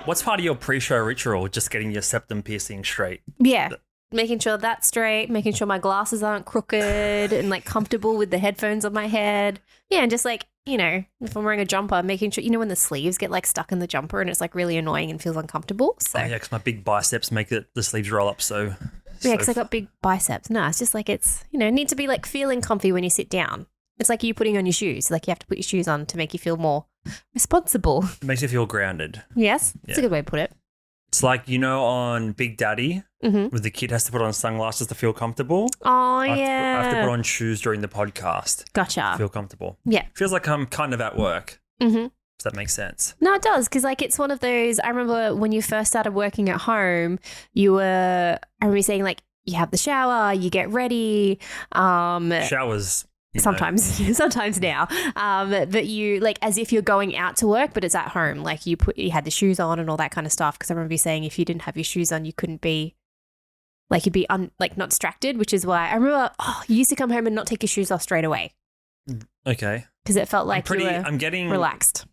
What's part of your pre-show ritual? Just getting your septum piercing straight. Yeah. Making sure that's straight, making sure my glasses aren't crooked and like comfortable with the headphones on my head. Yeah, and just like, if I'm wearing a jumper, making sure, when the sleeves get like stuck in the jumper and it's like really annoying and feels uncomfortable. So yeah, because my big biceps make the sleeves roll up so. Yeah, because I got big biceps. No, it's just like it's, need to be like feeling comfy when you sit down. It's like you putting on your shoes. Like you have to put your shoes on to make you feel more responsible. It makes you feel grounded. Yes, that's a good way to put it. It's like, on Big Daddy, where the kid has to put on sunglasses to feel comfortable. Oh, I have to yeah. put on shoes during the podcast Gotcha. to feel comfortable. Yeah. Feels like I'm kind of at work. Mm-hmm. Does that make sense? No, it does, because like it's one of those, I remember when you first started working at home, I remember saying like, you have the shower, you get ready. Showers. Sometimes now, but you like as if you're going out to work, but it's at home. Like you had the shoes on and all that kind of stuff. Because I remember you saying if you didn't have your shoes on, you couldn't be like you'd be not distracted. Which is why I remember you used to come home and not take your shoes off straight away. Okay. Because it felt like I'm getting relaxed.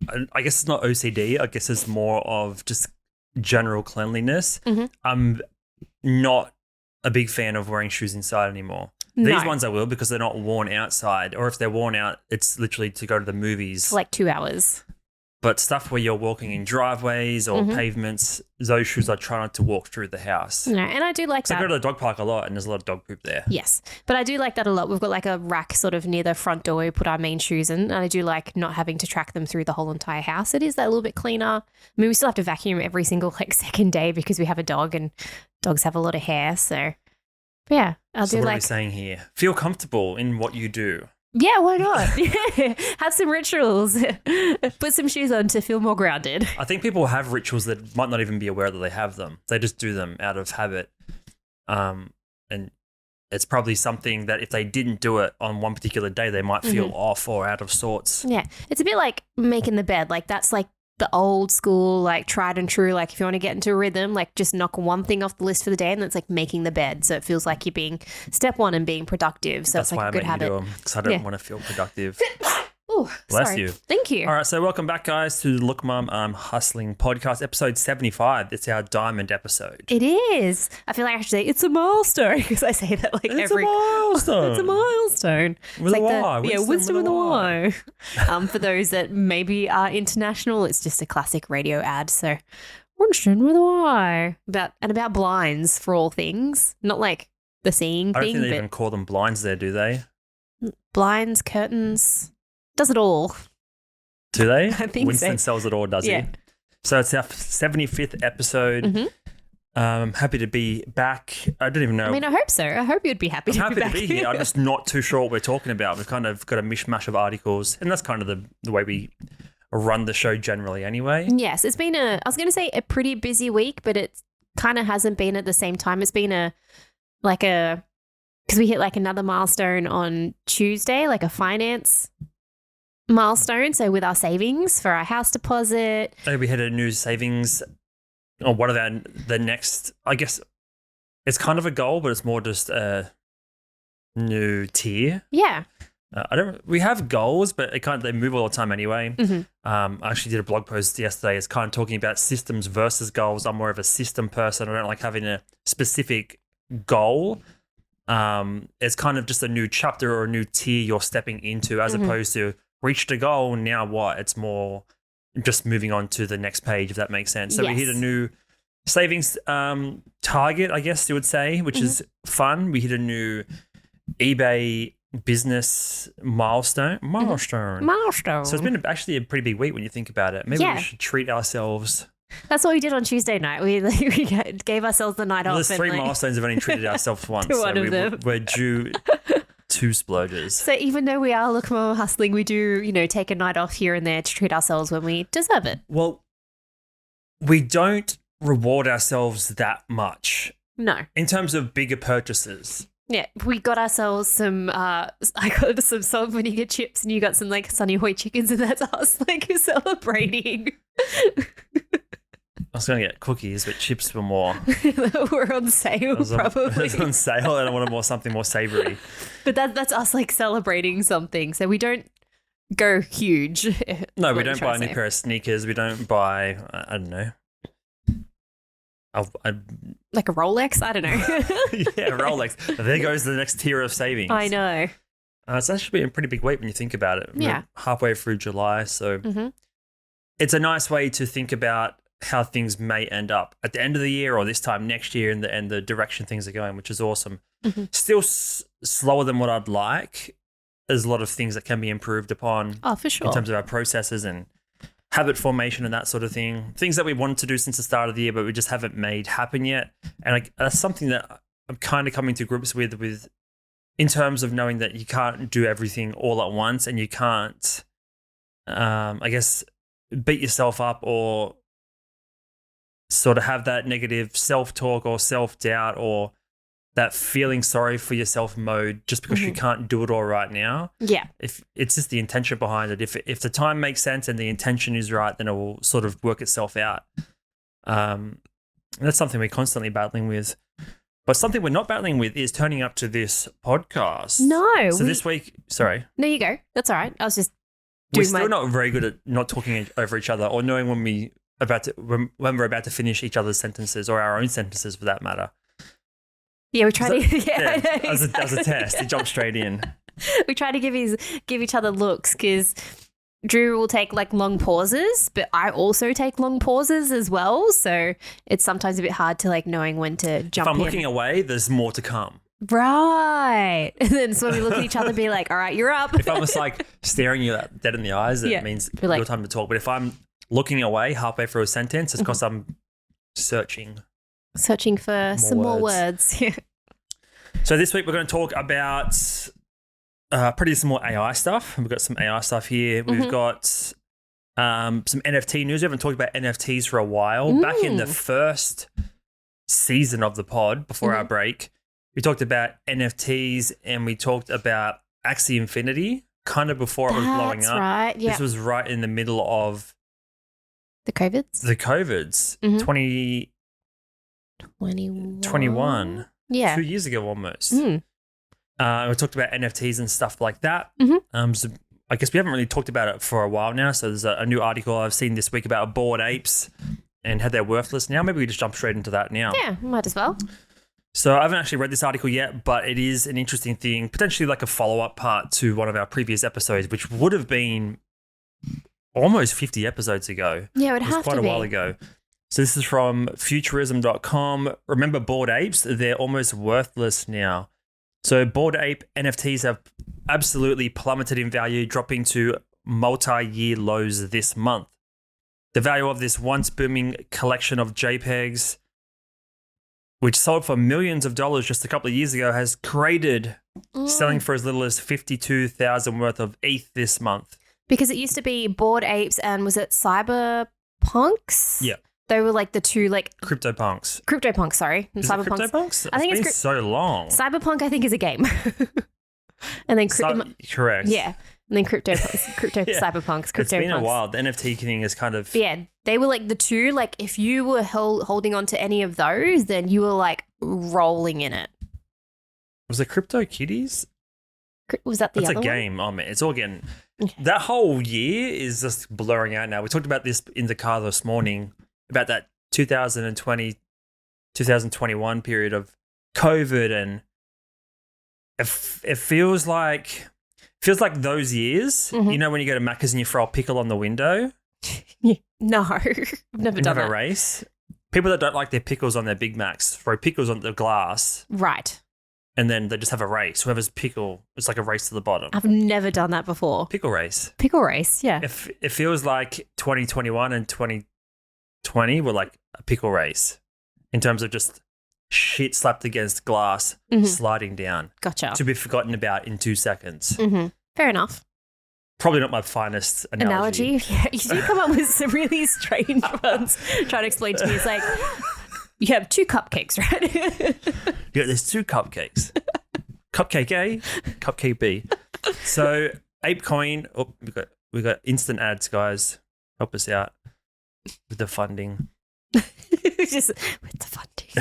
I guess it's not OCD. I guess it's more of just general cleanliness. Mm-hmm. I'm not a big fan of wearing shoes inside anymore. These ones I will because they're not worn outside, or if they're worn out, it's literally to go to the movies. For like 2 hours. But stuff where you're walking in driveways or pavements, those shoes I try not to walk through the house. No, and I do like that. I go to the dog park a lot and there's a lot of dog poop there. Yes, but I do like that a lot. We've got like a rack sort of near the front door we put our main shoes in, and I do like not having to track them through the whole entire house. It is that little bit cleaner. I mean, we still have to vacuum every single like second day because we have a dog and dogs have a lot of hair, so... Yeah, So what are we saying here? Feel comfortable in what you do. Yeah, why not? Have some rituals. Put some shoes on to feel more grounded. I think people have rituals that might not even be aware that they have them. They just do them out of habit. And it's probably something that if they didn't do it on one particular day, they might feel off or out of sorts. Yeah, it's a bit like making the bed. Like that's like the old school, like tried and true, like if you want to get into a rhythm, like just knock one thing off the list for the day and it's like making the bed. So it feels like you're being step one and being productive. So that's it's like why a good habit. Because I don't want to feel productive. Oh, Bless you. Thank you. All right, so welcome back, guys, to the Look Mum, I'm Hustling podcast, episode 75. It's our diamond episode. It is. I feel like I should say it's a milestone because I say that like It's a milestone. It's a milestone. With it's a like Y. Wisdom with a Y. For those that maybe are international, it's just a classic radio ad. So Wisdom with a Y. About blinds for all things, not like the seeing I don't thing. think they even call them blinds there, do they? Blinds, curtains, does it all. Do they? I think Winston so. sells it all, does he? So it's our 75th episode. Happy to be back. I don't even know. I mean, I hope so. I hope you'd be happy to be back. to be here. I'm just not too sure what we're talking about. We've kind of got a mishmash of articles, and that's kind of the way we run the show generally anyway. Yes, it's been I was going to say a pretty busy week, but it kind of hasn't been at the same time. It's been because we hit like another milestone on Tuesday, like a finance milestone. So with our savings for our house deposit. We had a new savings, or what are the next, I guess it's kind of a goal, but it's more just a new tier. Yeah. We have goals, but they move all the time anyway. I actually did a blog post yesterday. It's kind of talking about systems versus goals. I'm more of a system person. I don't like having a specific goal. It's kind of just a new chapter or a new tier you're stepping into, as opposed to reached a goal. Now what? It's more just moving on to the next page, if that makes sense. So we hit a new savings target, I guess you would say, which is fun. We hit a new eBay business milestone. So it's been actually a pretty big week when you think about it. Maybe we should treat ourselves. That's what we did on Tuesday night. We gave ourselves the night off. There's three milestones. We've only treated ourselves once. One of them. We're due 2 splurges. So even though we are Look Mum Hustling, we do, take a night off here and there to treat ourselves when we deserve it. Well, we don't reward ourselves that much. No. In terms of bigger purchases. Yeah, we got ourselves some, I got some salt vinegar chips and you got some like Sunny Hoy chickens and that's us like celebrating. I was going to get cookies, but chips were more. We're on sale, probably. It was on sale and I wanted something more savoury. But that's us like celebrating something. So we don't go huge. No, we don't buy a new pair of sneakers. We don't buy, I don't know. Like a Rolex? I don't know. Yeah, Rolex. There goes the next tier of savings. I know. It's actually a pretty big weight when you think about it. Yeah. We're halfway through July, so it's a nice way to think about how things may end up at the end of the year or this time next year and the direction things are going, which is awesome. Still slower than what I'd like. There's a lot of things that can be improved upon. Oh, for sure. In terms of our processes and habit formation and that sort of thing. Things that we wanted to do since the start of the year, but we just haven't made happen yet. And that's something that I'm kind of coming to grips with in terms of knowing that you can't do everything all at once and you can't, I guess, beat yourself up or sort of have that negative self-talk or self-doubt or that feeling sorry for yourself mode just because you can't do it all right now. Yeah. If it's just the intention behind it. If the time makes sense and the intention is right, then it will sort of work itself out. That's something we're constantly battling with. But something we're not battling with is turning up to this podcast. No. So this week, sorry. No, you go. That's all right. I was just We're still not very good at not talking over each other or knowing when we're about to finish each other's sentences or our own sentences for that matter. Yeah, we try to. Yeah, know, as a test, to jump straight in. We try to give each other looks because Drew will take like long pauses, but I also take long pauses as well. So it's sometimes a bit hard to like knowing when to jump in. If I'm looking away, there's more to come. Right. And then so when we look at each other, be like, all right, you're up. If I'm just like staring you dead in the eyes, it means like, your time to talk. But if I'm looking away halfway through a sentence, it's because I'm searching for some more words. So this week we're going to talk about pretty some more AI stuff. We've got some AI stuff here. We've got some NFT news. We haven't talked about NFTs for a while. Back in the first season of the pod before our break, we talked about NFTs and we talked about Axie Infinity kind of before it was blowing up. Right. Yeah. This was right in the middle of the COVIDs. 2021. Yeah. 2 years ago almost. We talked about NFTs and stuff like that. So I guess we haven't really talked about it for a while now. So there's a new article I've seen this week about Bored Apes and how they're worthless now. Maybe we just jump straight into that now. Yeah, might as well. So I haven't actually read this article yet, but it is an interesting thing, potentially like a follow-up part to one of our previous episodes, which would have been almost 50 episodes ago. Yeah, it would have to be. Quite a while ago. So this is from futurism.com. Remember Bored Apes? They're almost worthless now. So Bored Ape NFTs have absolutely plummeted in value, dropping to multi-year lows this month. The value of this once booming collection of JPEGs, which sold for millions of dollars just a couple of years ago, has cratered, selling for as little as 52,000 worth of ETH this month. Because it used to be Bored Apes and was it Cyberpunks? Yeah. They were like the two like CryptoPunks, sorry. Is it CryptoPunks? I think it's been so long. Cyberpunk, I think, is a game. And then correct. Yeah. And then Cyberpunks. It's been a while. The NFT thing is kind of... Yeah. They were like the two, like if you were holding on to any of those, then you were like rolling in it. Was it Crypto Kitties? Was that the other one? That's a game. Oh, man. It's all getting... That whole year is just blurring out now. We talked about this in the car this morning, about that 2020, 2021 period of COVID, and it feels like those years. You know when you go to Macca's and you throw a pickle on the window? No, I've never done that. A race? People that don't like their pickles on their Big Macs throw pickles on the glass. Right. And then they just have a race. Whoever's pickle, it's like a race to the bottom. I've never done that before. Pickle race, yeah. It feels like 2021 and 2020 were like a pickle race in terms of just shit slapped against glass, sliding down. Gotcha. To be forgotten about in 2 seconds. Fair enough. Probably not my finest analogy. Yeah, you do come up with some really strange ones. Trying to explain to me, it's like... You have 2 cupcakes, right? Yeah, there's 2 cupcakes. Cupcake A, cupcake B. So ApeCoin, we got instant ads, guys. Help us out with the funding. Just with the funding.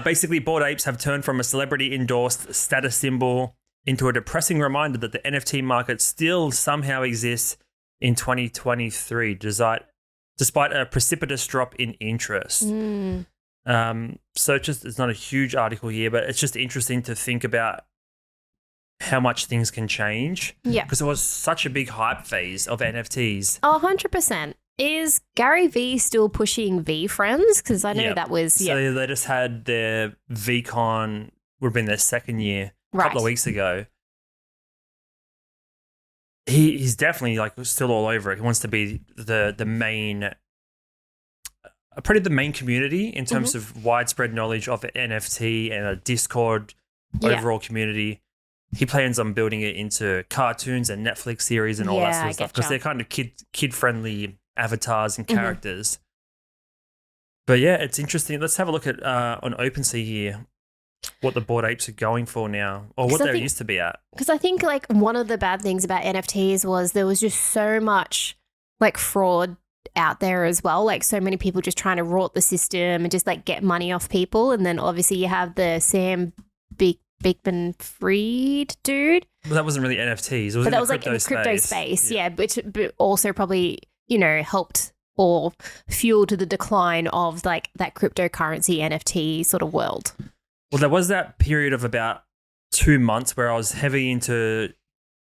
Basically, Bored Apes have turned from a celebrity-endorsed status symbol into a depressing reminder that the NFT market still somehow exists in 2023, despite a precipitous drop in interest. So it's not a huge article here, but it's just interesting to think about how much things can change. Yeah. Because it was such a big hype phase of NFTs. 100%. Is Gary V still pushing VeeFriends? Because I know that was, So they just had their VCon, would have been their second year, a couple of weeks ago. He's definitely like still all over it. He wants to be the main, probably the main community in terms of widespread knowledge of NFT and a Discord overall community. He plans on building it into cartoons and Netflix series and all that sort of stuff because they're kind of kid friendly avatars and characters. But yeah, it's interesting. Let's have a look at on OpenSea here what the Bored Apes are going for now, or what they used to be at. Because I think like one of the bad things about NFTs was there was just so much like fraud out there as well. Like so many people just trying to rort the system and just like get money off people. And then obviously you have the Sam Bankman-Fried dude. But that wasn't really NFTs. It was but that was like in the crypto space. Yeah, which also probably, helped or fueled the decline of like that cryptocurrency NFT sort of world. Well, there was that period of about 2 months where I was heavy into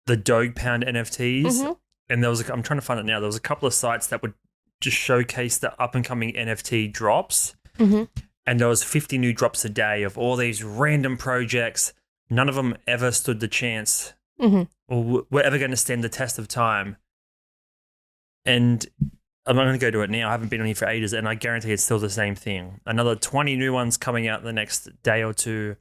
the Doge Pound NFTs. And there was, I'm trying to find it now, there was a couple of sites that would just showcase the up and coming NFT drops. And there was 50 new drops a day of all these random projects. None of them ever stood the chance or were ever going to stand the test of time. And I'm not going to go to it now. I haven't been on here for ages, and I guarantee it's still the same thing. Another 20 new ones coming out in the next day or two.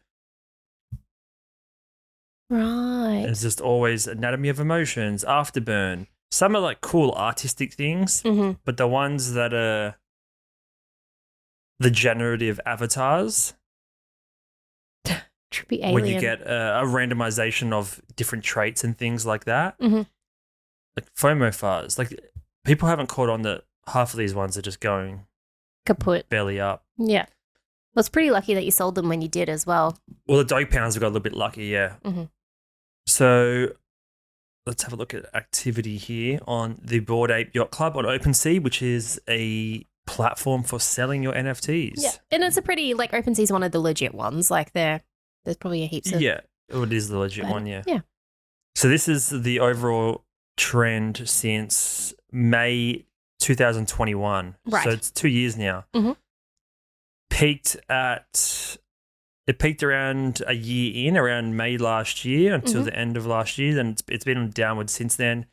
Right. It's just always Anatomy of Emotions, Afterburn. Some are like cool artistic things, but the ones that are the generative avatars, trippy alien, when you get a randomization of different traits and things like that, like FOMO fuzz, like people haven't caught on that half of these ones are just going kaput, belly up. Yeah. Well, it's pretty lucky that you sold them when you did as well. Well, the Doge Pounds have got a little bit lucky, yeah. So let's have a look at activity here on the Bored Ape Yacht Club on OpenSea, which is a platform for selling your NFTs. Yeah, and it's a pretty, like, OpenSea is one of the legit ones. Like, there's probably a heaps of... Yeah, it is the legit one, yeah. Yeah. So this is the overall trend since May 2021. Right. So it's 2 years now. It peaked around a year in, around May last year until the end of last year. Then it's been downward since then.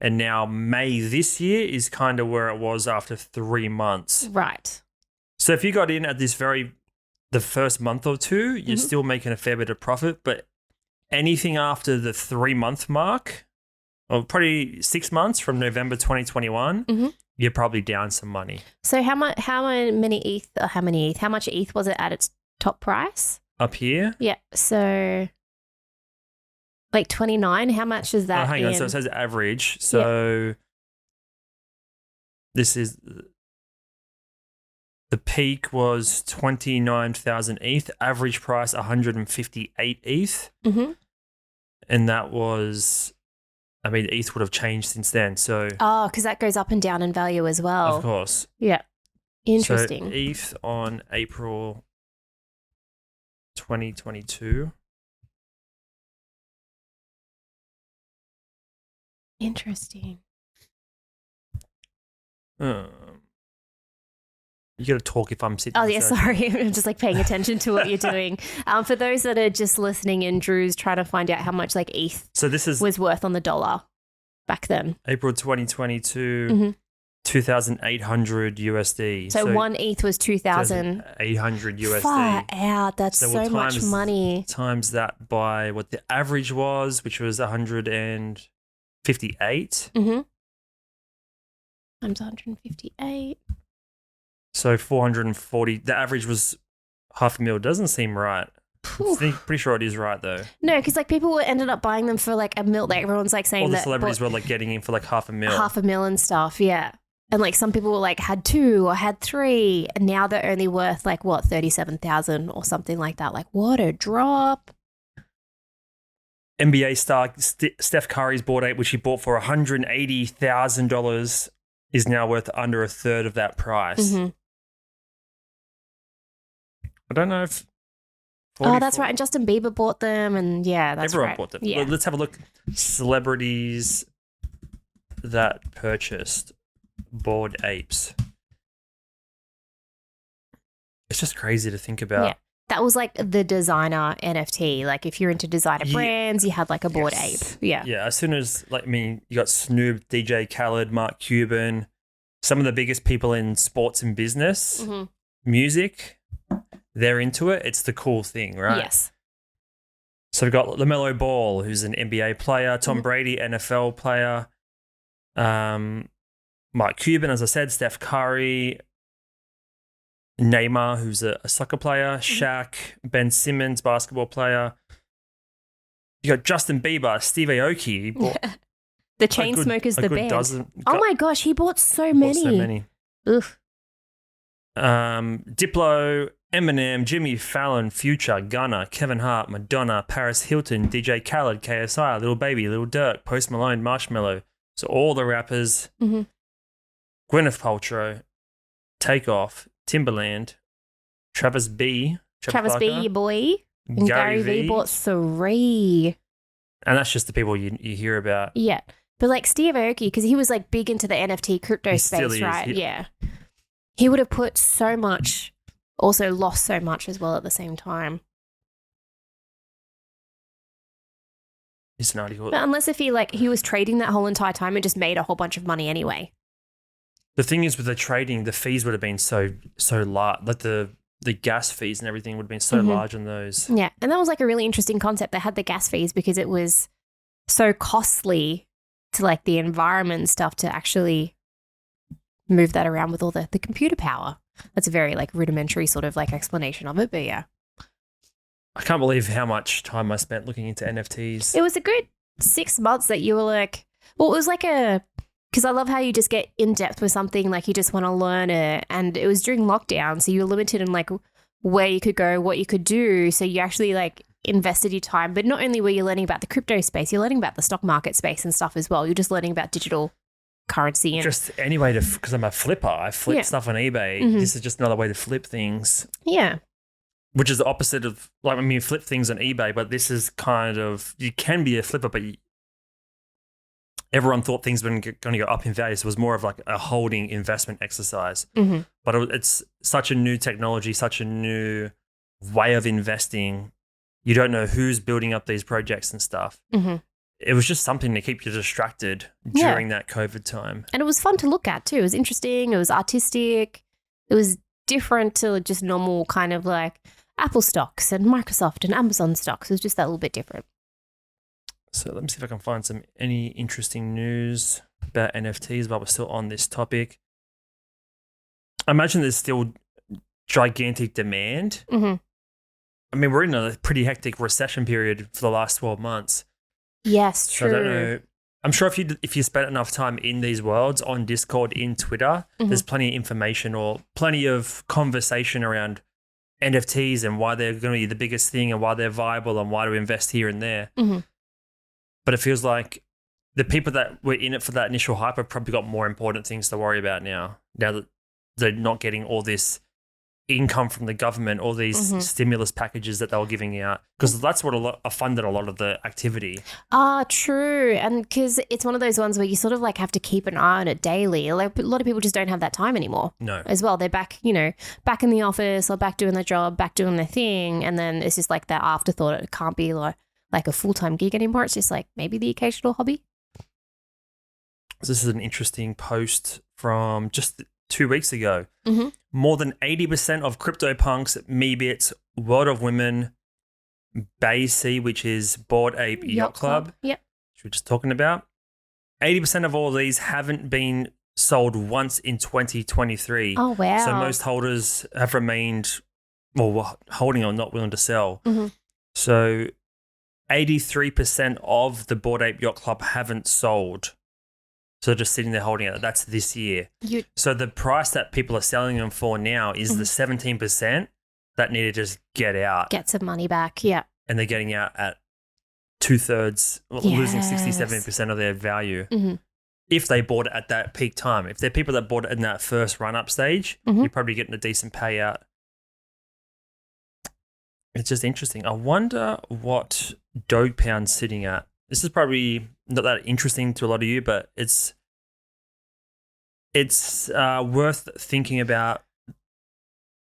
And now May this year is kind of where it was after 3 months. Right. So if you got in at the first month or two, you're still making a fair bit of profit. But anything after the 3 month mark, or probably 6 months from November 2021, you're probably down some money. So how much ETH was it at its top price? Up here? Yeah. So like 29, how much is that? Hang on. So it says average. So this is the peak was 29,000 ETH, average price 158 ETH. And that was, I mean, ETH would have changed since then. So because that goes up and down in value as well. Of course. Yeah. Interesting. So ETH on April 2022. Interesting. You got to talk if I'm sitting. Oh, yeah, sorry. I'm just like paying attention to what you're doing. For those that are just listening in, Drew's trying to find out how much like ETH was worth on the dollar back then. April 2022, 2,800 USD. So one ETH was 2,800 USD. Far out. That's so much money. Times that by what the average was, which was 158. Times 158. So 440. The average was $500,000. Doesn't seem right. Pretty sure it is right though. No, because like people ended up buying them for like $1 million. Like everyone's like saying all the that celebrities were like getting in for like $500,000. $500,000 and stuff. Yeah, and like some people were like had 2 or had 3, and now they're only worth like what 37,000 or something like that. Like what a drop. NBA star Steph Curry's Bored Ape, which he bought for $180,000, is now worth under a third of that price. Mm-hmm. I don't know if... Oh, that's right. And Justin Bieber bought them, and yeah, that's Everyone right. bought them. Yeah. Well, let's have a look. Celebrities that purchased Bored Apes. It's just crazy to think about. Yeah. That was like the designer NFT. Like if you're into designer Yeah. brands, you had like a Bored Ape. Yeah. Yeah, as soon as, you got Snoop, DJ Khaled, Mark Cuban, some of the biggest people in sports and business, Mm-hmm. music, they're into it. It's the cool thing, right? Yes. So we've got LaMelo Ball, who's an NBA player, Tom Brady, NFL player, Mark Cuban, as I said, Steph Curry, Neymar, who's a soccer player, Shaq, Ben Simmons, basketball player. You got Justin Bieber, Steve Aoki. He bought The Chainsmokers, the band. Oh my gosh, he bought so many. Oof. Diplo, Eminem, Jimmy Fallon, Future, Gunna, Kevin Hart, Madonna, Paris Hilton, DJ Khaled, KSI, Lil Baby, Lil Durk, Post Malone, Marshmello. So all the rappers. Mm-hmm. Gwyneth Paltrow, Takeoff, Timbaland, Travis B, Travis B, your boy. And Gary V bought 3. And that's just the people you hear about. Yeah. But like Steve Aoki, because he was like big into the NFT crypto space, right? Yeah. He would have put so much, also lost so much as well at the same time. It's an article. But unless if he was trading that whole entire time and just made a whole bunch of money anyway. The thing is with the trading, the fees would have been so large. Like the gas fees and everything would have been so large on those. Yeah. And that was like a really interesting concept. They had the gas fees because it was so costly to like the environment and stuff to actually move that around with all the computer power. That's a very like rudimentary sort of like explanation of it. But yeah. I can't believe how much time I spent looking into NFTs. It was a good 6 months that you were like, well, it was like because I love how you just get in depth with something, like you just want to learn it. And it was during lockdown, so you were limited in like where you could go, what you could do. So you actually like invested your time. But not only were you learning about the crypto space, you're learning about the stock market space and stuff as well. You're just learning about digital currency. And just any way to, because I'm a flipper. I flip stuff on eBay. Mm-hmm. This is just another way to flip things. Yeah. Which is the opposite of, you flip things on eBay, but this is kind of, you can be a flipper, but everyone thought things were going to go up in value. So it was more of like a holding investment exercise. Mm-hmm. But it's such a new technology, such a new way of investing. You don't know who's building up these projects and stuff. Mm-hmm. It was just something to keep you distracted during that COVID time. And it was fun to look at too. It was interesting. It was artistic. It was different to just normal kind of like Apple stocks and Microsoft and Amazon stocks. It was just that little bit different. So let me see if I can find any interesting news about NFTs while we're still on this topic. I imagine there's still gigantic demand. Mm-hmm. I mean, we're in a pretty hectic recession period for the last 12 months. Yes, true. So I don't know. I'm sure if you spent enough time in these worlds on Discord, in Twitter, there's plenty of information or plenty of conversation around NFTs and why they're going to be the biggest thing and why they're viable and why to invest here and there. Mm-hmm. But it feels like the people that were in it for that initial hype have probably got more important things to worry about now that they're not getting all this income from the government, all these stimulus packages that they were giving out, because that's what funded a lot of the activity. True. And because it's one of those ones where you sort of like have to keep an eye on it daily. Like, a lot of people just don't have that time anymore. No. As well. They're back, back in the office or back doing their job, back doing their thing. And then it's just like that afterthought. It can't be like a full-time gig anymore. It's just like maybe the occasional hobby. So this is an interesting post from just 2 weeks ago. Mm-hmm. More than 80% of CryptoPunks, Meebits, World of Women, BAYC, which is Bored Ape Yacht Club, yep, which we're just talking about, 80% of all of these haven't been sold once in 2023. Oh, wow. So most holders have remained, holding or not willing to sell. Mm-hmm. So 83% of the Bored Ape Yacht Club haven't sold. So just sitting there holding it. That's this year. So the price that people are selling them for now is the 17% that need to just get out. Get some money back, yeah. And they're getting out at 2/3, losing Yes. 60-70% of their value. Mhm. If they bought it at that peak time. If they're people that bought it in that first run-up stage, you're probably getting a decent payout. It's just interesting. I wonder what Dogepound's sitting at. This is probably not that interesting to a lot of you, but it's worth thinking about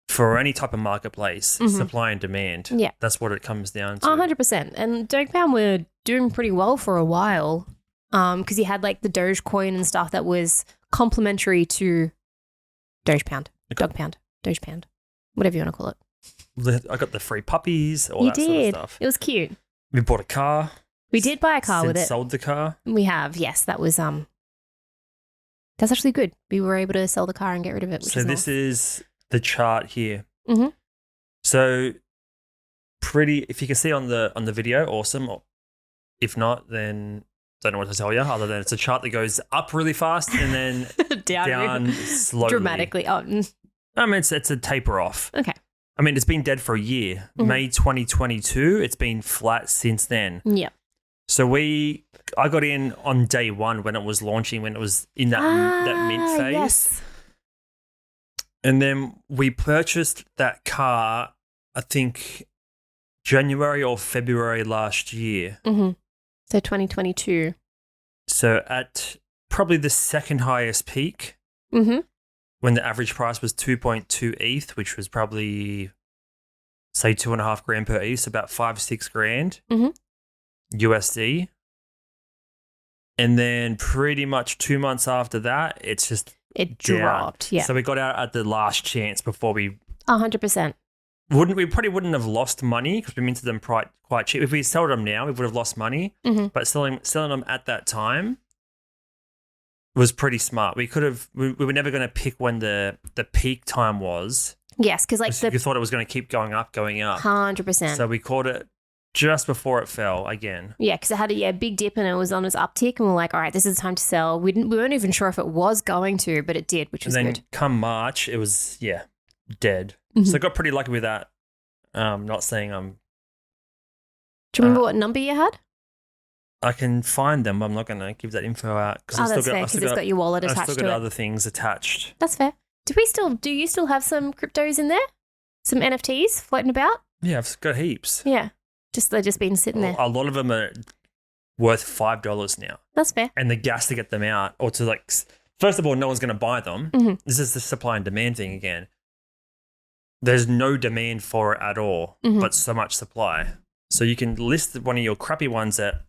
for any type of marketplace, supply and demand. Yeah. That's what it comes down to. 100%. And Dogepound were doing pretty well for a while because you had like the Dogecoin and stuff that was complementary to Dogepound, Dogepound, whatever you want to call it. I got the free puppies, all You that did. sort of stuff. It was cute. We bought a car. We did buy a car with it. Sold the car. We have, yes. That was that's actually good. We were able to sell the car and get rid of it. Which So is this nice. is the chart here. Mhm. So pretty. If you can see on the video, awesome. If not, then don't know what to tell you. Other than it's a chart that goes up really fast and then down slowly, dramatically. Oh, I mean, it's a taper off. okay. I mean, it's been dead for a year. May 2022. It's been flat since then. Yeah. So I got in on day one when it was launching, when it was in that mint phase. Yes. And then we purchased that car, I think, January or February last year. Mm-hmm. So 2022. So at probably the second highest peak, Mm-hmm. when the average price was 2.2 ETH, which was probably, say, 2.5 grand per ETH, so about 5-6 grand USD. And then pretty much 2 months after that, it's just It down. dropped. Yeah. So we got out at the last chance before we 100%. we probably wouldn't have lost money because we minted them quite cheap. If we sold them now, we would have lost money. Mhm. But selling them at that time was pretty smart. We were never going to pick when the peak time was. Yes, because like We thought it was going to keep going up. 100%. So we caught it just before it fell again. Yeah, because it had a big dip and it was on its uptick, and we're like, all right, this is the time to sell. We weren't even sure if it was going to, but it did, which was And then good. come March, it was dead. Mhm. So I got pretty lucky with that. Not saying Do you remember what number you had? I can find them, but I'm not going to give that info out Oh, that's fair, because it's got your wallet I've attached still to got it. other things attached. That's fair. Do you still have some cryptos in there? Some NFTs floating about? Yeah, I've got heaps. Yeah. They're just been sitting there. A lot of them are worth $5 now. That's fair. And the gas to get them out, or to first of all, no one's going to buy them. Mhm. This is the supply and demand thing again. There's no demand for it at all, Mhm. but so much supply. So you can list one of your crappy ones at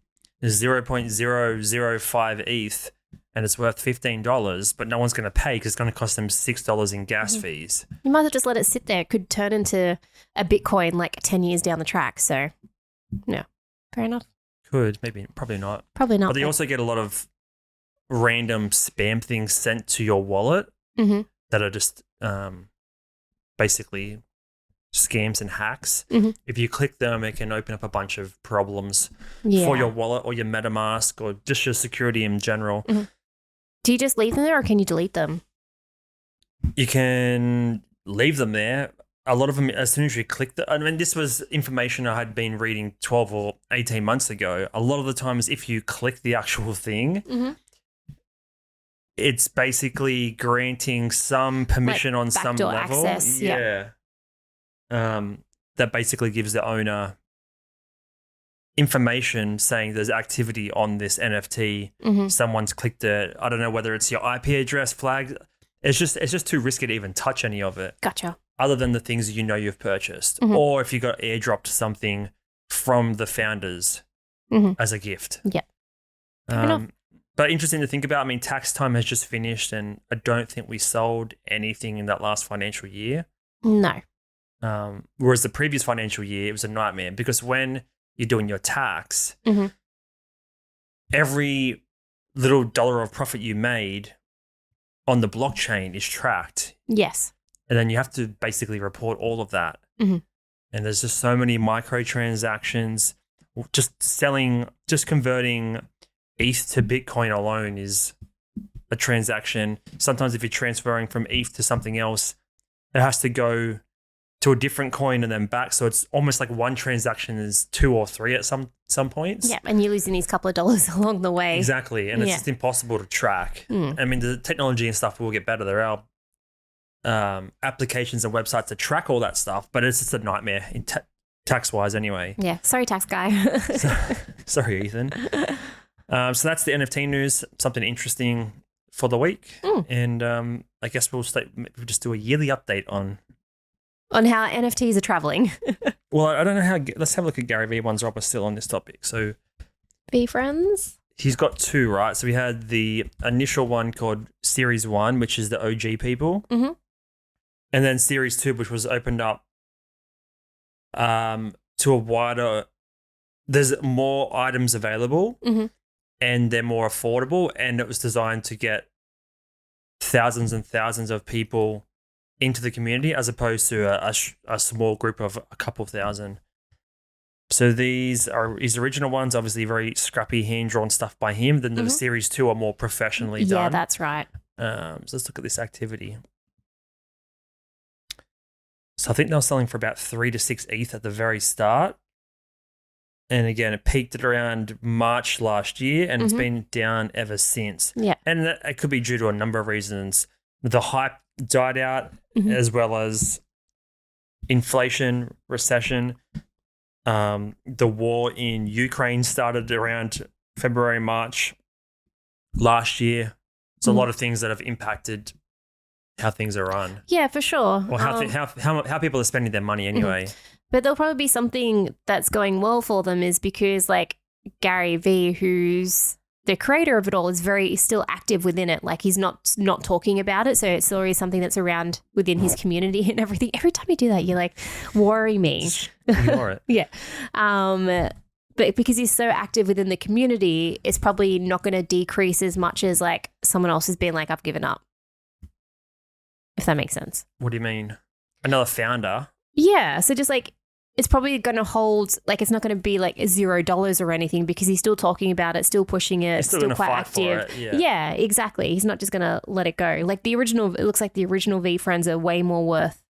0.005 ETH and it's worth $15, but no one's going to pay because it's going to cost them $6 in gas fees. You might as well just let it sit there. It could turn into a Bitcoin like 10 years down the track. So, no. Fair enough. Could, maybe, probably not. Probably not. But you also get a lot of random spam things sent to your wallet Mm-hmm. that are just basically scams and hacks. Mhm. If you click them, it can open up a bunch of problems Yeah. for your wallet or your MetaMask or just your security in general. Do you just leave them there or can you delete them? You can leave them there. A lot of them, as soon as you click I mean, this was information I had been reading 12 or 18 months ago. A lot of the times, if you click the actual thing, Mm-hmm. it's basically granting some permission on some backdoor level. access, yeah. That basically gives the owner information saying there's activity on this NFT. Mm-hmm. Someone's clicked it. I don't know whether it's your IP address flag. It's just too risky to even touch any of it, Gotcha. other than the things you've purchased, Mhm. or if you got airdropped something from the founders Mhm. as a gift. Yeah. Fair enough. But interesting to think about. I mean, tax time has just finished, and I don't think we sold anything in that last financial year. No. Whereas the previous financial year, it was a nightmare because when you're doing your tax, Mhm. every little dollar of profit you made on the blockchain is tracked. Yes. And then you have to basically report all of that. Mhm. And there's just so many microtransactions. Just converting ETH to Bitcoin alone is a transaction. Sometimes if you're transferring from ETH to something else, it has to go to a different coin and then back. So it's almost like one transaction is 2 or 3 at some points. Yeah, and you're losing these couple of dollars along the way. Exactly, and it's just impossible to track. I mean, the technology and stuff will get better. There are applications and websites to track all that stuff, but it's just a nightmare in tax-wise anyway. Yeah, sorry, tax guy. Sorry, Ethan. So that's the NFT news, something interesting for the week. And I guess we'll just do a yearly update on how NFTs are traveling. Well, I don't know how. Let's have a look at Gary Vee ones while we're still on this topic. So VeeFriends? He's got two, right? So we had the initial one called Series 1, which is the OG people. Mm-hmm. And then Series 2, which was opened up to a wider... There's more items available and they're more affordable, and it was designed to get thousands and thousands of people into the community as opposed to a small group of a couple thousand. So these are his original ones, obviously very scrappy, hand-drawn stuff by him. Then the Series 2 are more professionally done. Yeah, that's right. So let's look at this activity. So I think they were selling for about 3 to 6 ETH at the very start. And again, it peaked at around March last year, and it's been down ever since. Yeah. And it could be due to a number of reasons. The hype died out, as well as inflation, recession. The war in Ukraine started around February, March last year. So a lot of things that have impacted how things are run. Yeah, for sure. Or how people are spending their money anyway. But there'll probably be something that's going well for them is because like Gary Vee, who's the creator of it all, is still active within it. Like he's not talking about it. So it's always something that's around within his community and everything. Every time you do that, you're like, worry me. Ignore it. Yeah. But because he's so active within the community, it's probably not going to decrease as much as like someone else has been like, I've given up. If that makes sense. What do you mean? Another founder? Yeah. So just like, it's probably going to hold, like it's not going to be like $0 or anything because he's still talking about it, still pushing it, still quite active. Yeah, exactly. He's not just going to let it go. Like it looks like the original VeeFriends are way more worth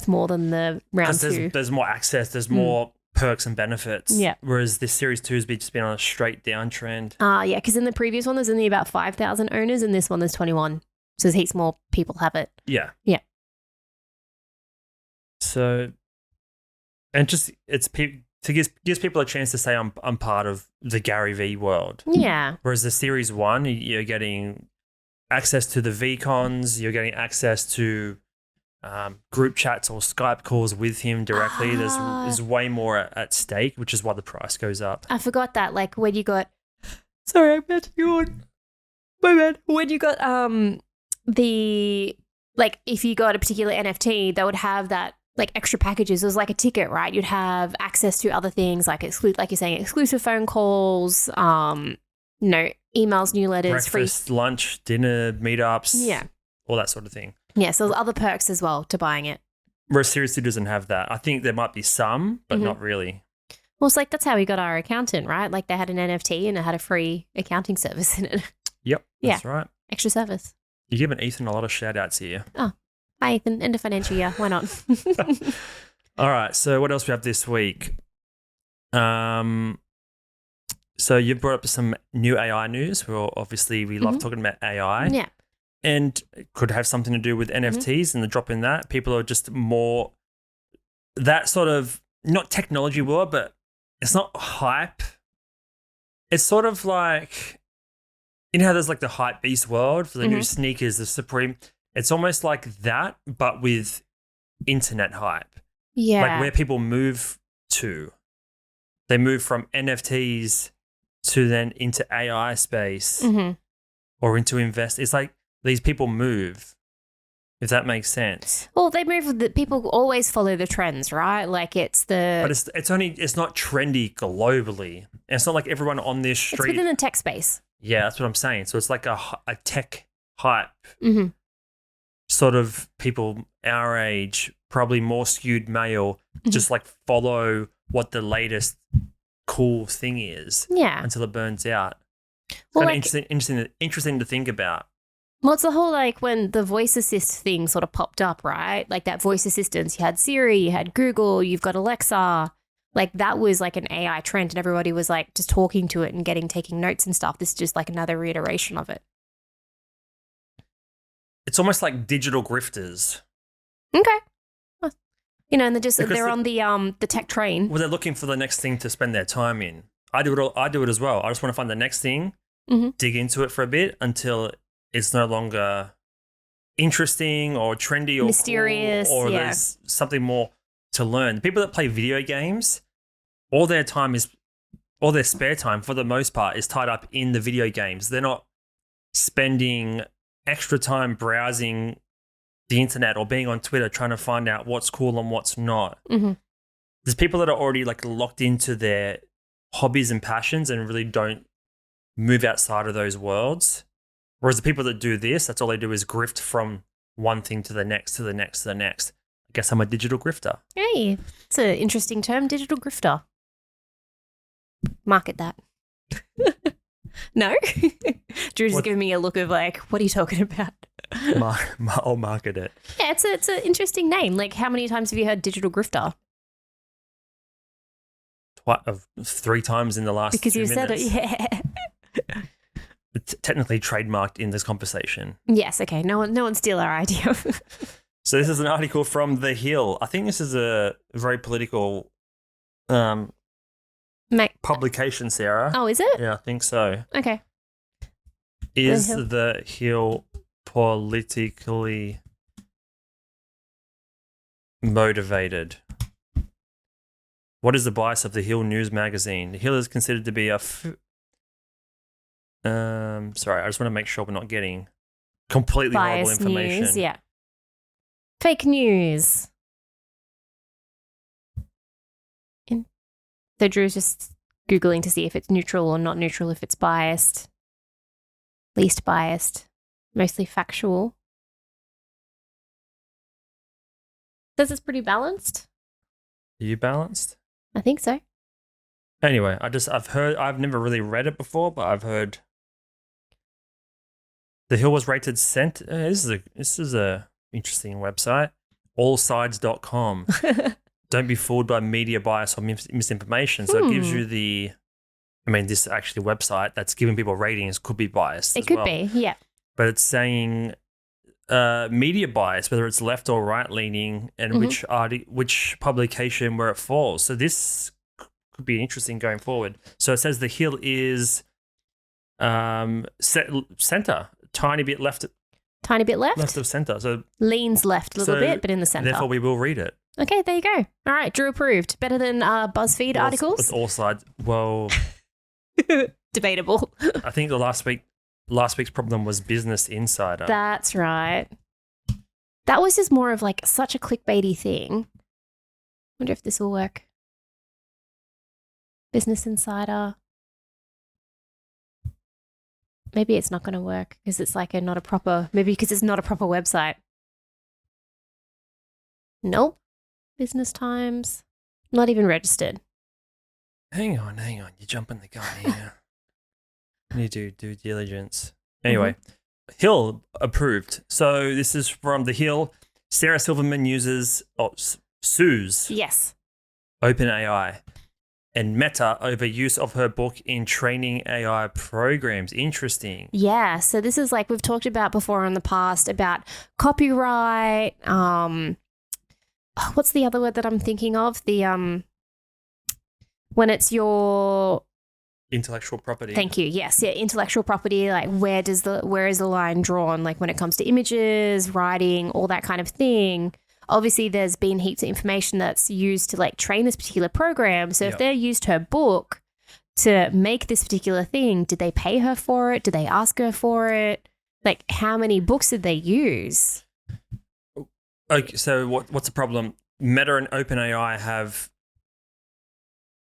more than the round 2. There's more access, there's more perks and benefits. Yeah. Whereas this Series 2 has just been on a straight downtrend. Yeah, because in the previous one, there's only about 5,000 owners, and this one there's 21. So there's heaps more people have it. Yeah. Yeah. So, and just gives people a chance to say I'm part of the Gary Vee world. Yeah. Whereas the Series 1, you're getting access to the VCons, you're getting access to group chats or Skype calls with him directly. There's way more at stake, which is why the price goes up. I forgot that. Like when you got, sorry, I'm about to yawn. My bad. When you got if you got a particular NFT, they would have that like extra packages. It was like a ticket, right? You'd have access to other things like like you're saying, exclusive phone calls, emails, newsletters, breakfast, lunch, dinner, meetups, all that sort of thing. Yeah, so there's other perks as well to buying it. Whereas Series 2 doesn't have that. I think there might be some, but not really. Well, it's like that's how we got our accountant, right? Like they had an NFT and it had a free accounting service in it. Yep, that's right. Extra service. You're giving Ethan a lot of shout outs here. Oh, hi Ethan, end of financial year. Why not? All right, so what else we have this week? So you brought up some new AI news. Well, obviously we love talking about AI. Yeah. And it could have something to do with NFTs and the drop in that. People are just more that sort of, not technology world, but it's not hype. It's sort of like, you know how there's like the hype beast world for the new sneakers, the Supreme. It's almost like that, but with internet hype. Yeah. Like where people move to. They move from NFTs to then into AI space or into invest. It's like these people move, if that makes sense. Well, they move. People always follow the trends, right? Like it's the. But it's not trendy globally. And it's not like everyone on this street. It's within the tech space. Yeah, that's what I'm saying. So it's like a tech hype. Sort of people our age, probably more skewed male, just like follow what the latest cool thing is. Yeah. Until it burns out. It's well, kind of interesting to think about. Well, it's the whole like when the voice assist thing sort of popped up, right? Like that voice assistance. You had Siri, you had Google, you've got Alexa. Like that was like an AI trend and everybody was like just talking to it and taking notes and stuff. This is just like another reiteration of it. It's almost like digital grifters. Okay. You know, and they're on the tech train. Well, they're looking for the next thing to spend their time in. I do it as well. I just want to find the next thing, dig into it for a bit until it's no longer interesting or trendy or mysterious, cool, or there's something more to learn. The people that play video games, all their spare time for the most part is tied up in the video games. They're not spending extra time browsing the internet or being on Twitter trying to find out what's cool and what's not. There's people that are already like locked into their hobbies and passions and really don't move outside of those worlds. Whereas the people that do this, that's all they do is grift from one thing to the next, to the next, to the next. I guess I'm a digital grifter. Hey, it's an interesting term, digital grifter. Market that. No? Drew's just giving me a look of like, what are you talking about? I'll market it. Yeah, it's an interesting name. Like, how many times have you heard digital grifter? 3 times in the last because 2 you minutes. said it, yeah. It's technically trademarked in this conversation. Yes, okay. No one steal our idea. So this is an article from The Hill. I think this is a very political publication, Sarah. Oh, is it? Yeah, I think so. Okay. Is The Hill politically motivated? What is the bias of The Hill news magazine? The Hill is considered to be a... sorry, I just want to make sure we're not getting completely horrible information. News, yeah. Fake news. So Drew's just Googling to see if it's neutral or not neutral, if it's biased, least biased, mostly factual. Says it's pretty balanced. Are you balanced? I think so. Anyway, I've never really read it before, but I've heard The Hill was rated this is a interesting website. Allsides.com. Don't be fooled by media bias or misinformation. So it gives you this actually website that's giving people ratings could be biased. It could be, yeah. But it's saying media bias, whether it's left or right leaning, and which publication where it falls. So this could be interesting going forward. So it says The Hill is center, tiny bit left. Tiny bit left? Left of center. So leans left a little bit, but in the center. Therefore, we will read it. Okay, there you go. All right, Drew approved. Better than BuzzFeed articles? It's all sides. Well, debatable. I think last week's problem was Business Insider. That's right. That was just more of like such a clickbaity thing. Wonder if this will work. Business Insider. Maybe it's not going to work because it's like maybe because it's not a proper website. Nope. Business Times. Not even registered. Hang on. You're jumping the gun here. You do due diligence. Anyway, Hill approved. So this is from The Hill. Sarah Silverman sues. Yes. OpenAI and Meta over use of her book in training AI programs. Interesting. Yeah. So this is like we've talked about before in the past about copyright. What's the other word that I'm thinking of? The when it's your intellectual property. Thank you. Yes. Yeah. Intellectual property. Like where is the line drawn? Like when it comes to images, writing, all that kind of thing. Obviously, there's been heaps of information that's used to like train this particular program. So if they used her book to make this particular thing, did they pay her for it? Did they ask her for it? Like how many books did they use? Okay, so what's the problem? Meta and OpenAI have...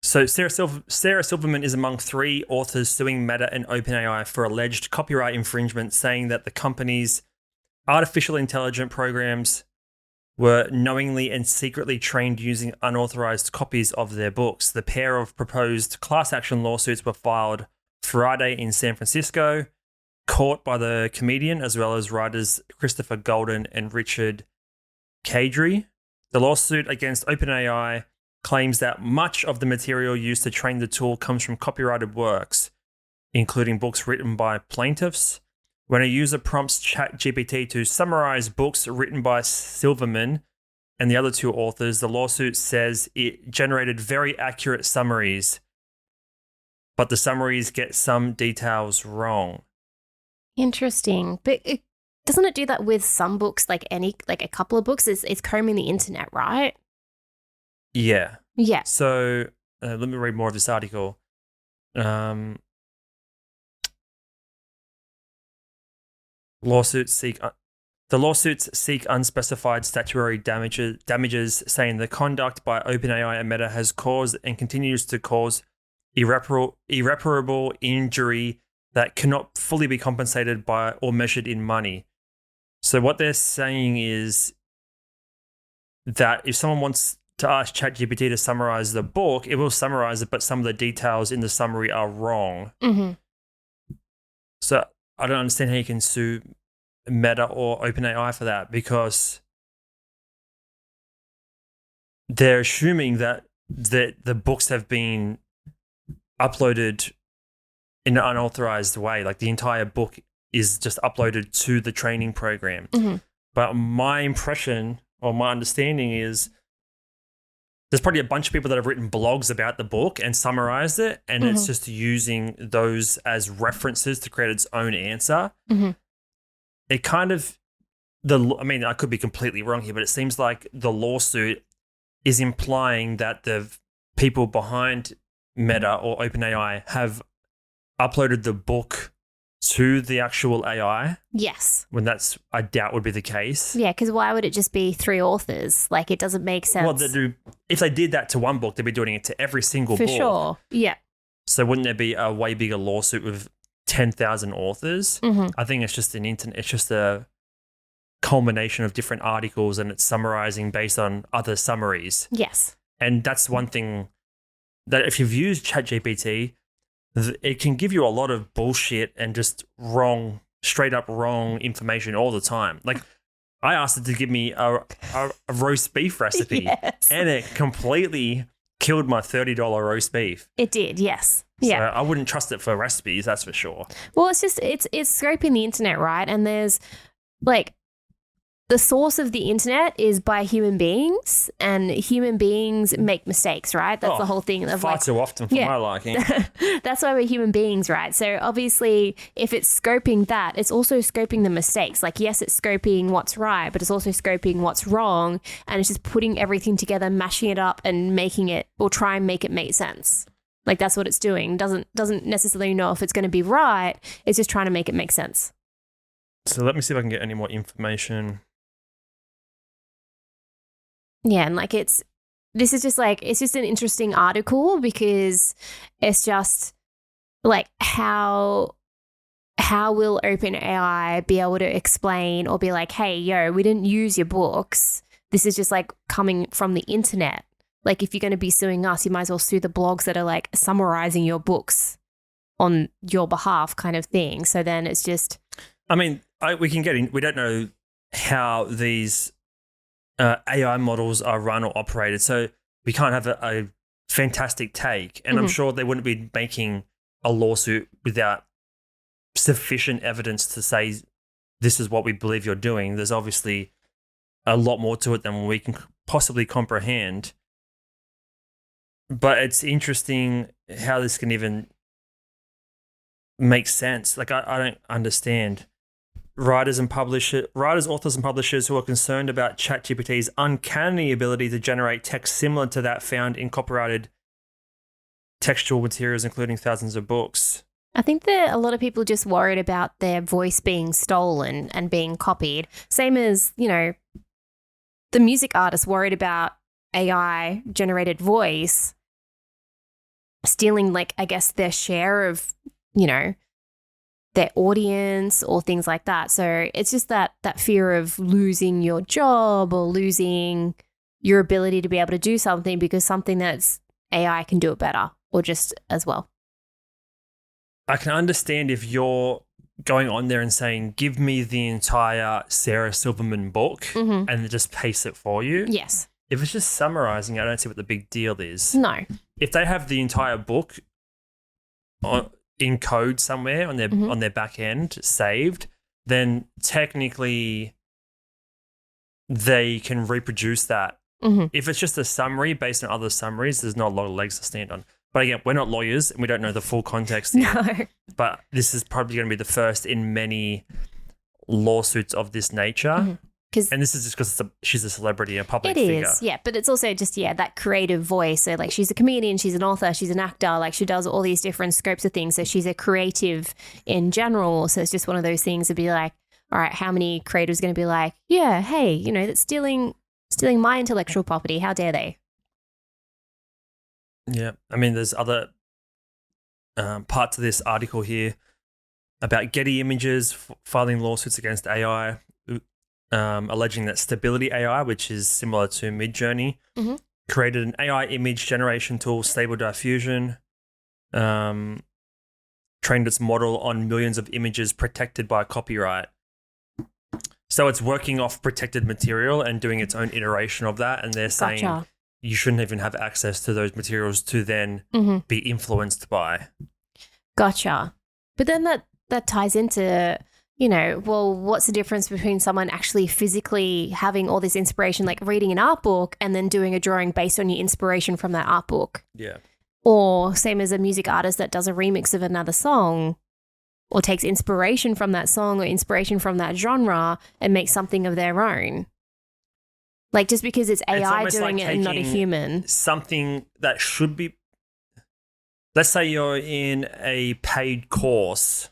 So Sarah Silverman is among 3 authors suing Meta and OpenAI for alleged copyright infringement, saying that the company's artificial intelligence programs were knowingly and secretly trained using unauthorized copies of their books. The pair of proposed class action lawsuits were filed Friday in San Francisco, caught by the comedian as well as writers Christopher Golden and Richard Kadri. The lawsuit against OpenAI claims that much of the material used to train the tool comes from copyrighted works, including books written by plaintiffs. When a user prompts ChatGPT to summarize books written by Silverman and the other two authors, the lawsuit says it generated very accurate summaries, but the summaries get some details wrong. Interesting. But doesn't it do that with some books, like a couple of books? It's combing the internet, right? Yeah. Yeah. So let me read more of this article. The lawsuits seek unspecified statutory damages, saying the conduct by OpenAI and Meta has caused and continues to cause irreparable injury that cannot fully be compensated by or measured in money. So what they're saying is that if someone wants to ask ChatGPT to summarize the book, it will summarize it, but some of the details in the summary are wrong. Mm-hmm. So I don't understand how you can sue Meta or OpenAI for that, because they're assuming that the books have been uploaded in an unauthorized way. Like the entire book is just uploaded to the training program. Mm-hmm. But my impression or my understanding is there's probably a bunch of people that have written blogs about the book and summarized it, and Mm-hmm. it's just using those as references to create its own answer. Mm-hmm. It kind of, I could be completely wrong here, but it seems like the lawsuit is implying that the people behind Meta or OpenAI have uploaded the book to the actual AI, Yes. when that's, I doubt, would be the case. Yeah, because why would it just be 3 authors? Like, it doesn't make sense. Well, if they did that to one book, they'd be doing it to every single For book. sure. Yeah. So wouldn't there be a way bigger lawsuit with 10,000 authors? Mm-hmm. I think it's just it's just a culmination of different articles, and it's summarizing based on other summaries. Yes. And that's one thing that if you've used ChatGPT, it can give you a lot of bullshit and just straight up wrong information all the time. Like, I asked it to give me a roast beef recipe, Yes. and it completely killed my $30 roast beef. It did, yes. So Yeah. I wouldn't trust it for recipes, that's for sure. Well, it's scraping the internet, right? And there's like the source of the internet is by human beings, and human beings make mistakes, right? That's the whole thing of Far like, too often for Yeah. my liking. that's why we're human beings, right? So obviously, if it's scoping that, it's also scoping the mistakes. Like, yes, it's scoping what's right, but it's also scoping what's wrong, and it's just putting everything together, mashing it up, and making it, or try and make it make sense. Like, that's what it's doing. Doesn't necessarily know if it's going to be right. It's just trying to make it make sense. So let me see if I can get any more information. Yeah, and like it's just an interesting article, because it's just like how will OpenAI be able to explain or be like, hey, yo, we didn't use your books. This is just like coming from the internet. Like, if you're going to be suing us, you might as well sue the blogs that are like summarizing your books on your behalf, kind of thing. So then it's just, I mean, we can get in. We don't know how these AI models are run or operated, so we can't have a fantastic take. And I'm sure they wouldn't be making a lawsuit without sufficient evidence to say this is what we believe you're doing. There's obviously a lot more to it than we can possibly comprehend. But it's interesting how this can even make sense. Like, I don't understand. Writers, authors, and publishers who are concerned about ChatGPT's uncanny ability to generate text similar to that found in copyrighted textual materials, including thousands of books. I think that a lot of people just worried about their voice being stolen and being copied. Same as, the music artists worried about AI generated voice stealing, like, I guess, their share of, their audience or things like that. So it's just that fear of losing your job or losing your ability to be able to do something because something that's AI can do it better, or just as well. I can understand if you're going on there and saying, give me the entire Sarah Silverman book, and it just paste it for you. Yes. if it's just summarizing, I don't see what the big deal is. No. If they have the entire book in code somewhere on their back end saved, then technically they can reproduce that. If it's just a summary based on other summaries, there's not a lot of legs to stand on. But again, we're not lawyers and we don't know the full context here. No. But this is probably going to be the first in many lawsuits of this nature. And this is just because she's a celebrity, a public figure. It is, yeah. But it's also just, that creative voice. So, like, she's a comedian, she's an author, she's an actor. Like, she does all these different scopes of things. So she's a creative in general. So it's just one of those things to be like, all right, how many creatives are going to be like, yeah, hey, that's stealing my intellectual property. How dare they? Yeah. I mean, there's other parts of this article here about Getty Images filing lawsuits against AI. Alleging that Stability AI, which is similar to Midjourney, created an AI image generation tool, Stable Diffusion, trained its model on millions of images protected by copyright. So it's working off protected material and doing its own iteration of that. And they're saying you shouldn't even have access to those materials to then be influenced by. Gotcha. But then that ties into... well, what's the difference between someone actually physically having all this inspiration, like reading an art book and then doing a drawing based on your inspiration from that art book? Yeah. Or same as a music artist that does a remix of another song or takes inspiration from that song or inspiration from that genre and makes something of their own. Like, just because it's AI doing it and not a human. Something that should be... Let's say you're in a paid course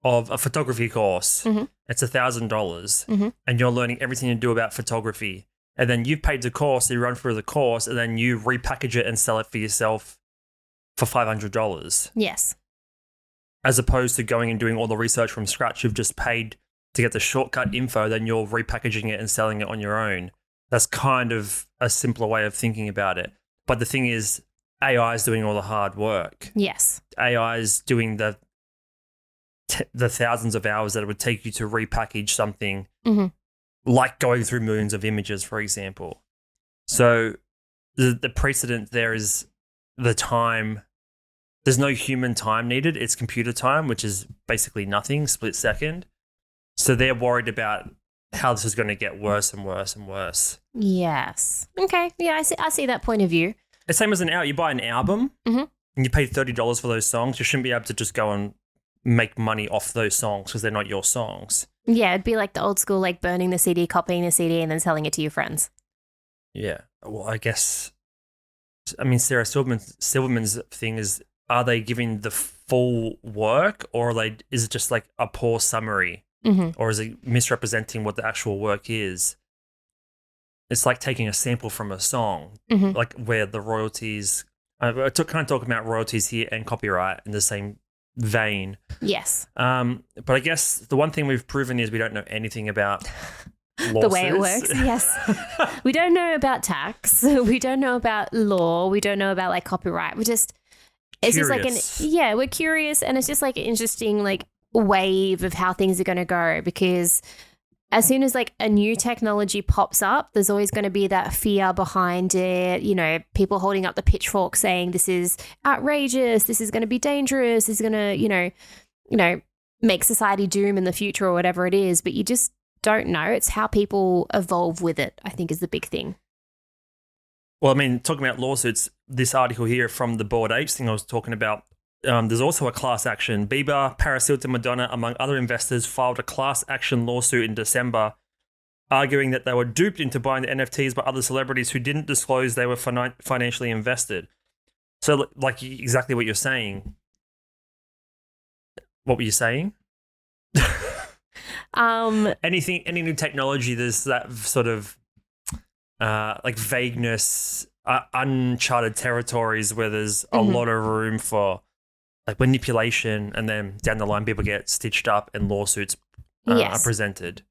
of a photography course. It's $1,000 and you're learning everything to do about photography. And then you've paid the course, you run through the course, and then you repackage it and sell it for yourself for $500. Yes. As opposed to going and doing all the research from scratch, you've just paid to get the shortcut info, then you're repackaging it and selling it on your own. That's kind of a simpler way of thinking about it. But the thing is, AI is doing all the hard work. Yes. AI is doing the thousands of hours that it would take you to repackage something, like going through millions of images, for example. So the precedent there is the time. There's no human time needed. It's computer time, which is basically nothing, split second. So they're worried about how this is going to get worse and worse and worse. Yes. Okay. Yeah, I see that point of view. The same as an album. You buy an album and you pay $30 for those songs. You shouldn't be able to just go and make money off those songs because they're not your songs. Yeah, it'd be like the old school, like burning the CD, copying the CD, and then selling it to your friends. Yeah. Well, I guess, Sarah Silverman's thing is, are they giving the full work or is it just like a poor summary? Or is it misrepresenting what the actual work is? It's like taking a sample from a song, like where the royalties, kind of talking about royalties here and copyright in the same vein. Yes. But I guess the one thing we've proven is we don't know anything about lawsuits. The way it works, yes. We don't know about tax. We don't know about law. We don't know about like copyright. We're just, it's curious. just like we're curious, and it's just like an interesting like wave of how things are going to go, because as soon as like a new technology pops up, there's always going to be that fear behind it. People holding up the pitchfork saying this is outrageous, this is going to be dangerous, this is going to, make society doom in the future or whatever it is. But you just don't know. It's how people evolve with it, I think, is the big thing. Well, talking about lawsuits, this article here from the Bored Apes thing I was talking about, there's also a class action. Bieber, Paris Hilton, Madonna, among other investors, filed a class action lawsuit in December, arguing that they were duped into buying the NFTs by other celebrities who didn't disclose they were financially invested. So, like exactly what you're saying. What were you saying? Any new technology, there's that sort of like vagueness, uncharted territories where there's a lot of room for like manipulation, and then down the line people get stitched up and lawsuits are presented.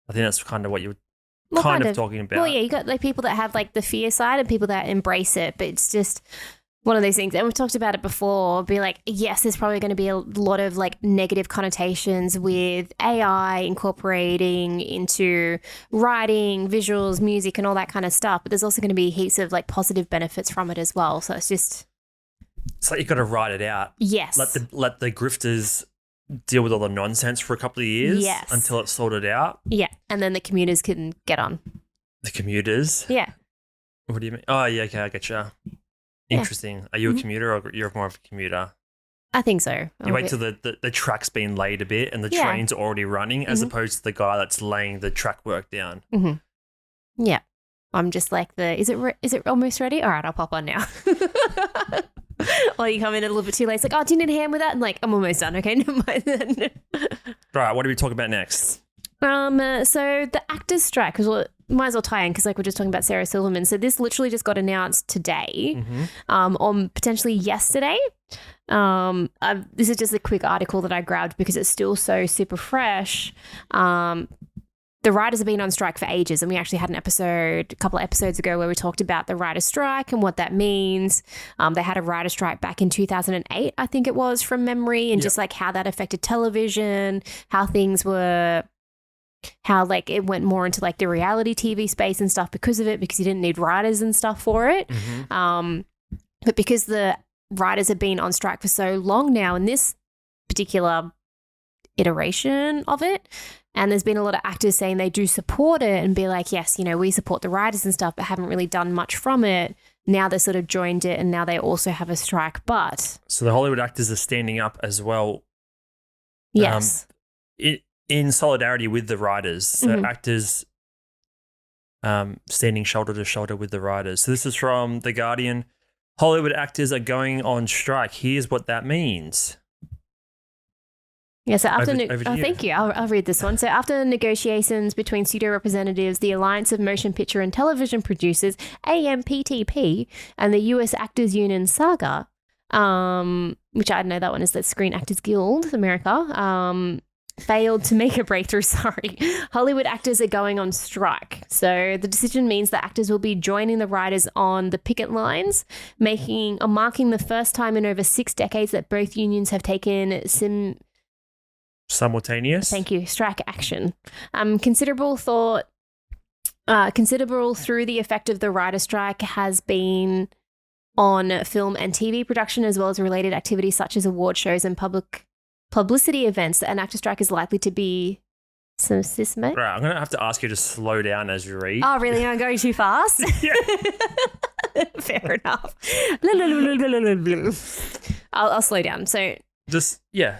I think that's kind of what you're kind of talking about. Well, yeah, you got like people that have like the fear side and people that embrace it, but it's just one of these things, and we've talked about it before, be like, yes, there's probably going to be a lot of like negative connotations with AI incorporating into writing, visuals, music, and all that kind of stuff. But there's also going to be heaps of like positive benefits from it as well. So it's just, it's like you've got to write it out. yes, Let the grifters deal with all the nonsense for a couple of years, yes, until it's sorted out. Yeah, and then the commuters can get on. The commuters? Yeah. What do you mean? Oh, yeah, okay, I get you. Interesting. Are you a commuter or you're more of a commuter? I think so. You wait till the track's been laid a bit and the train's already running, as opposed to the guy that's laying the track work down. Mm-hmm. Yeah. I'm just like is it almost ready? All right, I'll pop on now. Or you come in a little bit too late. It's like, oh, do you need a hand with that? And like, I'm almost done. Okay, never mind then. Right, what do we talk about next? So the actors strike, because might as well tie in because like we're just talking about Sarah Silverman. So this literally just got announced today, on potentially yesterday. This is just a quick article that I grabbed because it's still so super fresh. The writers have been on strike for ages, and we actually had a couple of episodes ago where we talked about the writer's strike and what that means. They had a writer's strike back in 2008, I think it was, from memory, and just like how that affected television, how like it went more into like the reality TV space and stuff because of it, because you didn't need writers and stuff for it. But because the writers have been on strike for so long now in this particular iteration of it, and there's been a lot of actors saying they do support it and be like, yes, you know, we support the writers and stuff, but haven't really done much from it. Now they sort of joined it, and now they also have a strike. But so the Hollywood actors are standing up as well. Yes. In solidarity with the writers. So actors standing shoulder to shoulder with the writers. So this is from The Guardian. Hollywood actors are going on strike. Here's what that means. Yeah, so after thank you. I'll read this one. So after negotiations between studio representatives, the Alliance of Motion Picture and Television Producers, AMPTP, and the US Actors Union, SAGA, which I know that one is the Screen Actors Guild, America, failed to make a breakthrough. Hollywood actors are going on strike. So the decision means that actors will be joining the writers on the picket lines, marking the first time in over 6 decades that both unions have taken simultaneous. Thank you. Strike action. Considerable through the effect of the writer strike has been on film and TV production, as well as related activities such as award shows and publicity events. An actor strike is likely to be some systematic. Right, I'm going to have to ask you to slow down as you read. Oh, really? I'm going too fast? Yeah. Fair enough. I'll slow down. So just, yeah.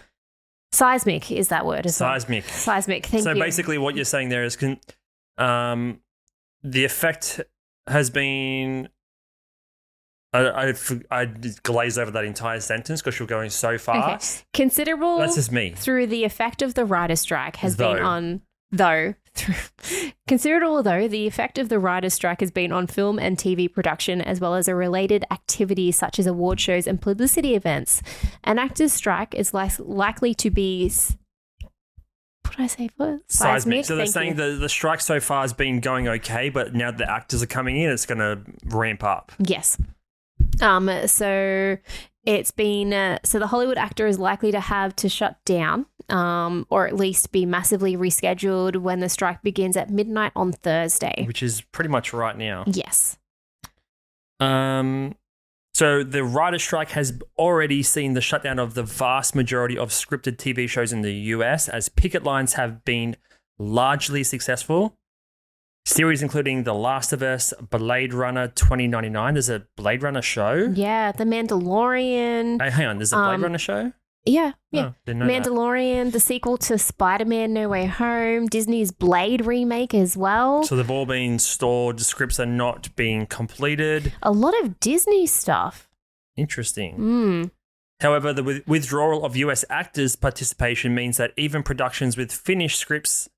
Seismic is that word. Seismic. Thank you. So basically what you're saying there is the effect has been... I glazed over that entire sentence because you're going so fast. Okay. Considerable. That's just me. Through the effect of the writer's strike has been on considerable though the effect of the writer's strike has been on film and TV production, as well as a related activities such as award shows and publicity events. An actor's strike is likely to be. What did I say first? Seismic. So they're saying the strike so far has been going okay, but now the actors are coming in, it's going to ramp up. Yes. So it's been so the Hollywood actor is likely to have to shut down, or at least be massively rescheduled when the strike begins at midnight on Thursday, which is pretty much right now. Yes. So the writer's strike has already seen the shutdown of the vast majority of scripted TV shows in the US, as picket lines have been largely successful. Series including The Last of Us, Blade Runner 2099. There's a Blade Runner show. Yeah, The Mandalorian. Hey, hang on, there's a Blade Runner show? Yeah. Oh, didn't know Mandalorian, that. The sequel to Spider-Man No Way Home, Disney's Blade remake as well. So they've all been stored, the scripts are not being completed. A lot of Disney stuff. Interesting. However, the withdrawal of US actors' participation means that even productions with finished scripts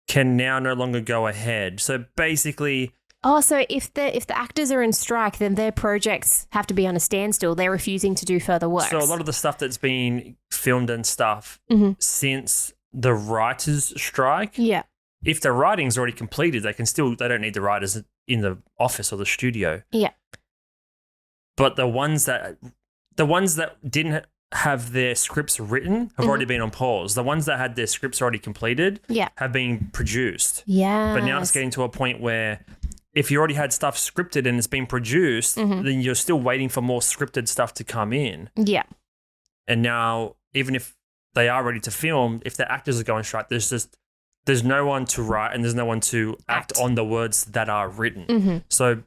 can now no longer go ahead. So basically... Oh, so if the actors are in strike, then their projects have to be on a standstill. They're refusing to do further work. So a lot of the stuff that's been filmed and stuff since the writers' strike, if the writing's already completed, they don't need the writers in the office or the studio. Yeah. but the ones that didn't have their scripts written have already been on pause. The ones that had their scripts already completed have been produced. Yeah. But now it's getting to a point where if you already had stuff scripted and it's been produced, then you're still waiting for more scripted stuff to come in. Yeah. And now, even if they are ready to film, if the actors are going straight, there's no one to write and there's no one to act on the words that are written. So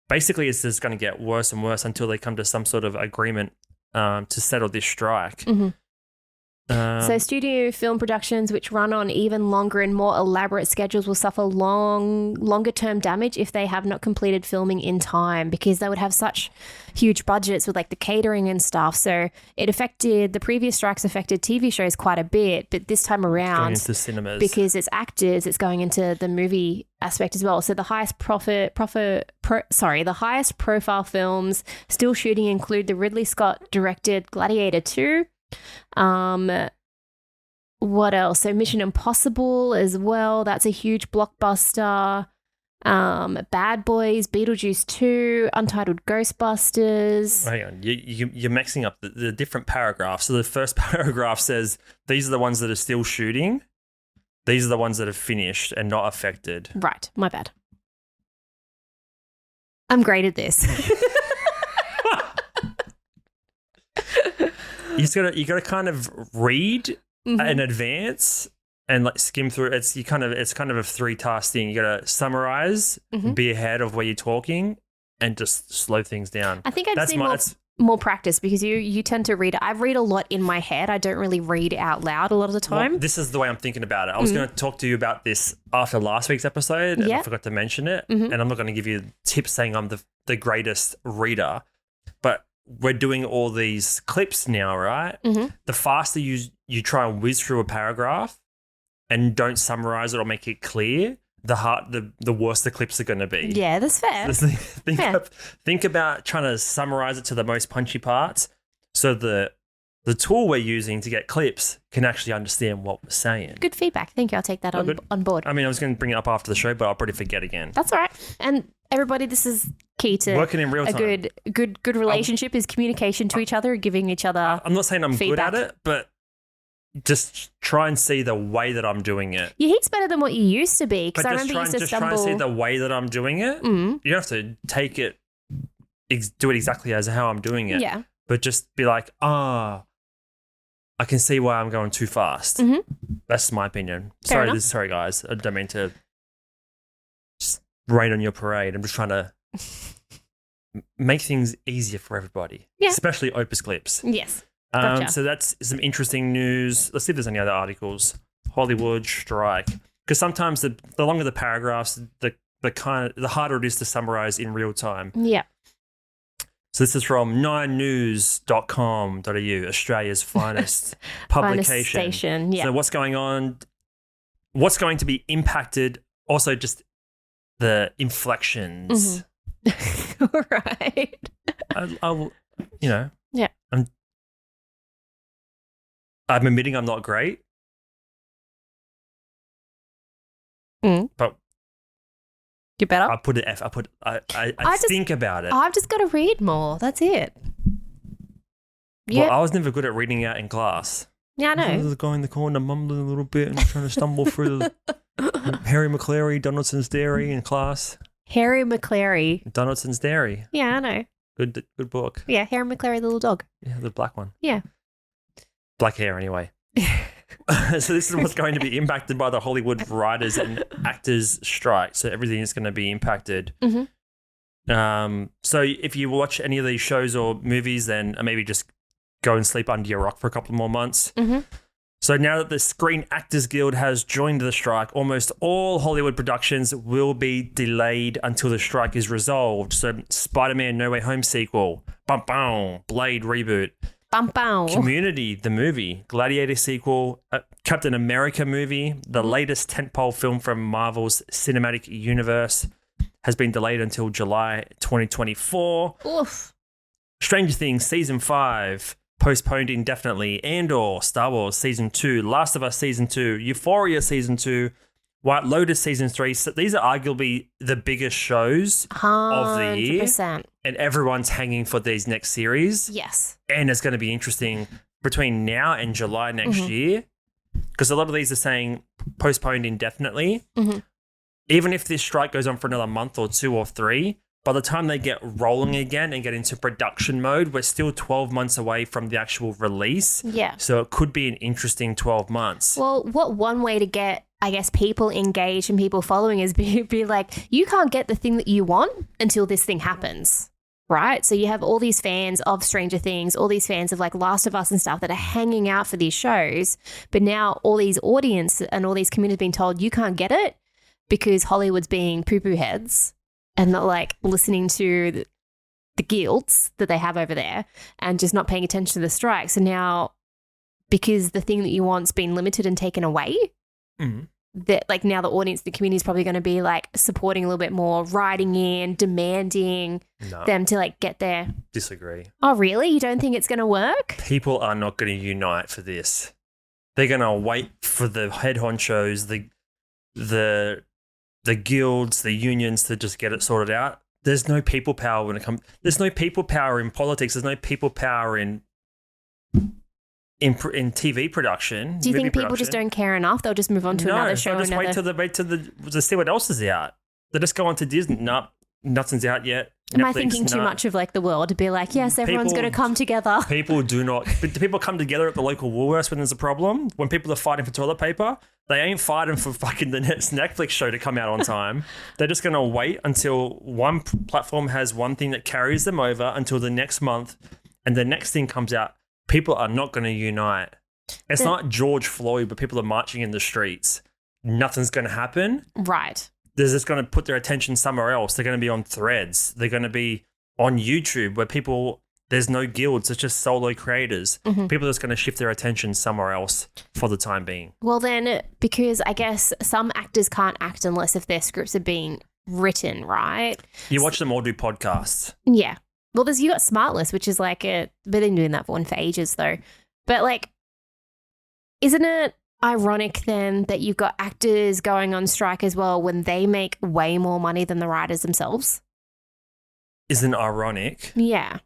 basically, it's just going to get worse and worse until they come to some sort of agreement to settle this strike. So studio film productions which run on even longer and more elaborate schedules will suffer longer term damage if they have not completed filming in time, because they would have such huge budgets with like the catering and stuff. So the previous strikes affected TV shows quite a bit, but this time around, going into cinemas, because it's actors, it's going into the movie aspect as well. So the highest the highest profile films still shooting include the Ridley Scott directed Gladiator 2. What else? So Mission Impossible as well. That's a huge blockbuster. Bad Boys, Beetlejuice 2, Untitled Ghostbusters. Hang on, you're mixing up the different paragraphs. So the first paragraph says these are the ones that are still shooting. These are the ones that have finished and not affected. Right, my bad. I'm great at this. You gotta kind of read in advance and like skim through. It's kind of a 3-task thing. You gotta summarize, be ahead of where you're talking, and just slow things down. I think I just need more practice, because you tend to read. I read a lot in my head. I don't really read out loud a lot of the time. Well, this is the way I'm thinking about it. I was going to talk to you about this after last week's episode, and I forgot to mention it. And I'm not going to give you tips saying I'm the greatest reader, but we're doing all these clips now, right? The faster you try and whiz through a paragraph and don't summarize it or make it clear, the worse the clips are going to be. Yeah, that's fair. Think about trying to summarize it to the most punchy parts, so the tool we're using to get clips can actually understand what we're saying. Good feedback. Thank you. I'll take that on board. I mean, I was going to bring it up after the show, but I'll probably forget again. That's all right. And everybody, this is key to working in real time. A good relationship is communication to each other, giving each other I'm not saying I'm feedback. good at it, but just try and see the way that I'm doing it. Your heat's better than what you used to be, because I remember you used to stumble. Try and see the way that I'm doing it. You don't have to take it, do it exactly as how I'm doing it. Yeah. But just be like, I can see why I'm going too fast. That's my opinion. Sorry, guys. I don't mean to just rain on your parade. I'm just trying to make things easier for everybody, especially Opus Clips. Yes. Gotcha. So that's some interesting news. Let's see if there's any other articles. Hollywood strike. Because sometimes the longer the paragraphs, the harder it is to summarize in real time. Yeah. So this is from 9news.com.au, Australia's finest publication. Finest station, yeah. So what's going on? What's going to be impacted? Also, just the inflections. Right. I'll yeah. I'm admitting I'm not great. But you're better. I put an F. I think about it. I've just got to read more. That's it. Well, I was never good at reading out in class. Yeah, I know. I was the guy in the corner mumbling a little bit and trying to stumble through the Harry McClary, Donaldson's Dairy in class. Harry McClary. Donaldson's Dairy. Yeah, I know. Good book. Yeah, Harry McClary, the little dog. Yeah, the black one. Yeah. Black hair, anyway. So this is what's going to be impacted by the Hollywood writers and actors strike. So everything is going to be impacted. So if you watch any of these shows or movies, then maybe just go and sleep under your rock for a couple more months. So now that the Screen Actors Guild has joined the strike, almost all Hollywood productions will be delayed until the strike is resolved. So Spider-Man No Way Home sequel, Blade reboot, Community, the movie, Gladiator sequel, Captain America movie, the latest tentpole film from Marvel's cinematic universe, has been delayed until July 2024. Oof. Stranger Things Season 5, postponed indefinitely. Andor, Star Wars Season 2, Last of Us Season 2, Euphoria Season 2, White Lotus Season 3. So these are arguably the biggest shows of the year. and everyone's hanging for these next series. Yes. And it's going to be interesting between now and July next year, because a lot of these are saying postponed indefinitely. Even if this strike goes on for another month or 2 or 3, by the time they get rolling again and get into production mode, we're still 12 months away from the actual release. Yeah. So it could be an interesting 12 months. Well, what one way to get, I guess, people engaged and people following is be like, you can't get the thing that you want until this thing happens. Right? So you have all these fans of Stranger Things, all these fans of like Last of Us and stuff that are hanging out for these shows. But now all these audience and all these communities being told you can't get it because Hollywood's being poo-poo heads and not like listening to the guilds that they have over there and just not paying attention to the strike. So now, because the thing that you want's been limited and taken away, that like now the audience, the community is probably going to be like supporting a little bit more, writing in, demanding them to like get there. Disagree. Oh, really? You don't think it's going to work? People are not going to unite for this. They're going to wait for the head honchos, the guilds, the unions to just get it sorted out. There's no people power when it comes. There's no people power in politics. There's no people power in TV production. Do you think people just don't care enough? They'll just move on to another show. No, just wait to see what else is out. They just go on to Disney. Nope, nothing's out yet. Am I thinking too much of like the world to be like, yes, everyone's going to come together? People do not. But do people come together at the local Woolworths when there's a problem? When people are fighting for toilet paper? They ain't fighting for fucking the next Netflix show to come out on time. They're just going to wait until one platform has one thing that carries them over until the next month, and the next thing comes out. People are not going to unite. It's not George Floyd, but people are marching in the streets. Nothing's going to happen. Right. They're just going to put their attention somewhere else. They're going to be on Threads. They're going to be on YouTube where there's no guilds. It's just solo creators. People are just going to shift their attention somewhere else for the time being. Well, then, because I guess some actors can't act unless if their scripts are being written, right? You watch them all do podcasts. Yeah. Well, you got Smartless, which is like they've been doing that one for ages though. But like, isn't it ironic then that you've got actors going on strike as well when they make way more money than the writers themselves? Isn't ironic? Yeah.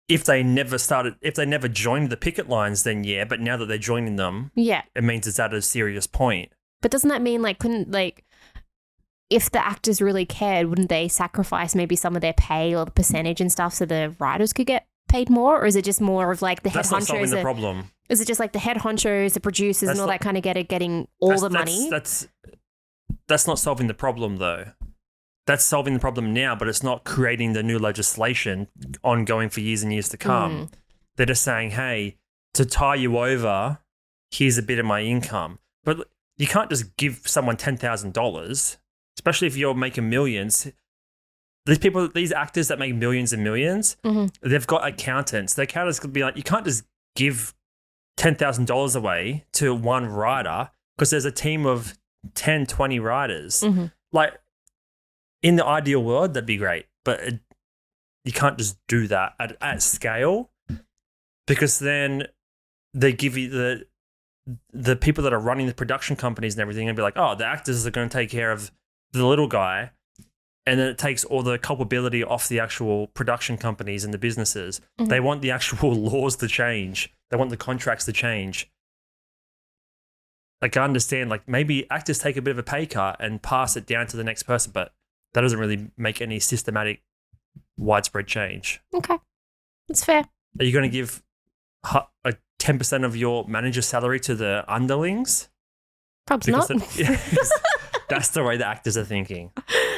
If they never joined the picket lines, then yeah. But now that they're joining them, yeah, it means it's at a serious point. But doesn't that mean if the actors really cared, wouldn't they sacrifice maybe some of their pay or the percentage and stuff so the writers could get paid more? Or is it just more of like the head honchos? That's not solving the problem. Is it just like the head honchos, the producers and all that kind of getting all the money? That's not solving the problem though. That's solving the problem now, but it's not creating the new legislation ongoing for years and years to come. They're just saying, hey, to tie you over, here's a bit of my income. But you can't just give someone $10,000. Especially if you're making millions. These actors that make millions and millions, they've got accountants. The accountants could be like, you can't just give $10,000 away to one writer because there's a team of 10, 20 writers. Like, in the ideal world, that'd be great. But you can't just do that at scale because then they give you the people that are running the production companies and everything and be like, oh, the actors are going to take care of the little guy, and then it takes all the culpability off the actual production companies and the businesses. They want the actual laws to change. They want the contracts to change. Like, I understand, like, maybe actors take a bit of a pay cut and pass it down to the next person, but that doesn't really make any systematic, widespread change. Okay. That's fair. Are you going to give 10% of your manager's salary to the underlings? Probably not. That's the way the actors are thinking.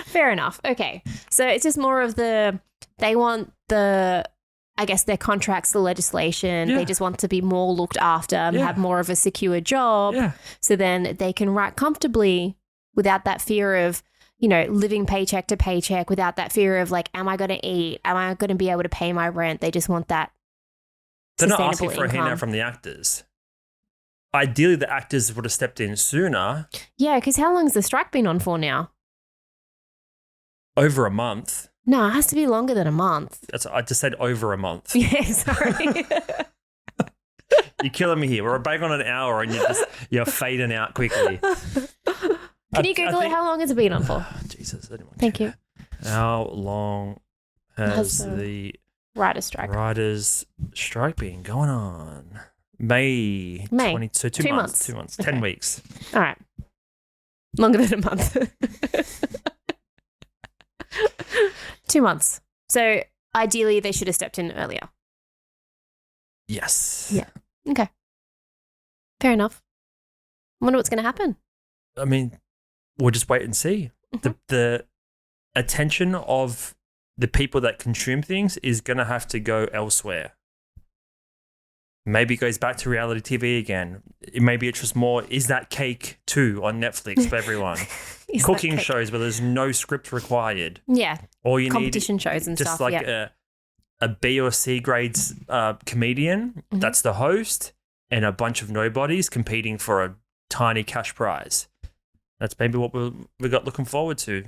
Fair enough. Okay. So it's just more of they want I guess their contracts, the legislation, they just want to be more looked after and have more of a secure job. Yeah. So then they can write comfortably without that fear of, living paycheck to paycheck, without that fear of like, am I going to eat? Am I going to be able to pay my rent? They just want that. They're not asking for a handout from the actors. Ideally, the actors would have stepped in sooner. Yeah, because how long has the strike been on for now? Over a month. No, it has to be longer than a month. I just said over a month. Yeah, sorry. You're killing me here. We're back on an hour and you're fading out quickly. Can you Google it? How long has it been on for? Jesus. I didn't want Thank you. How long has the the writer's strike? writers' strike been going on? May 22, 2 months. 2 months. 10 weeks. All right. Longer than a month. 2 months. So ideally, they should have stepped in earlier. Yes. Yeah. Okay. Fair enough. I wonder what's going to happen. I mean, we'll just wait and see. Mm-hmm. The attention of the people that consume things is going to have to go elsewhere. Maybe it goes back to reality TV again. Maybe it's just more, Is That Cake 2 on Netflix for everyone. Cooking shows where there's no script required. Yeah. All you competition need shows and just stuff. like a B or C grades comedian, that's the host, and a bunch of nobodies competing for a tiny cash prize. That's maybe what we got looking forward to.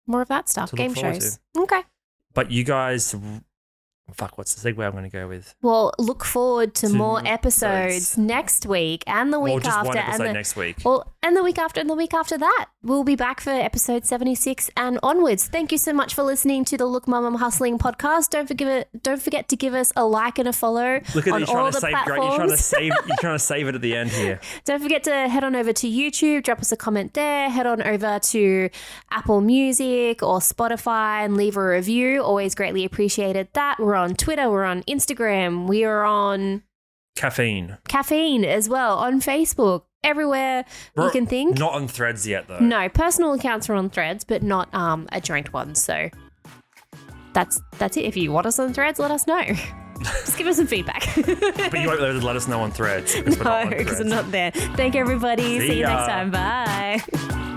More of that stuff. Game shows. Okay. But you guys, what's the segue I'm going to go with? Well, look forward to more episodes next week and the week just after. one episode next week. Well, and the week after and the week after that. We'll be back for episode 76 and onwards. Thank you so much for listening to the Look Mum I'm Hustling podcast. Don't forget to give us a like and a follow. Look at on you trying all to the save. platforms. You're trying to save it at the end here. Don't forget to head on over to YouTube, drop us a comment there, head on over to Apple Music or Spotify and leave a review. Always greatly appreciated that. We're on Twitter, we're on Instagram, we are on Caffeine as well, on Facebook, everywhere you can think. Not on Threads yet though. No, personal accounts are on Threads, but not a joint one. So that's it. If you want us on Threads, let us know. Just give us some feedback. But you won't let us know on Threads. No, because I'm not there. Thank you, everybody. See you next time. Bye.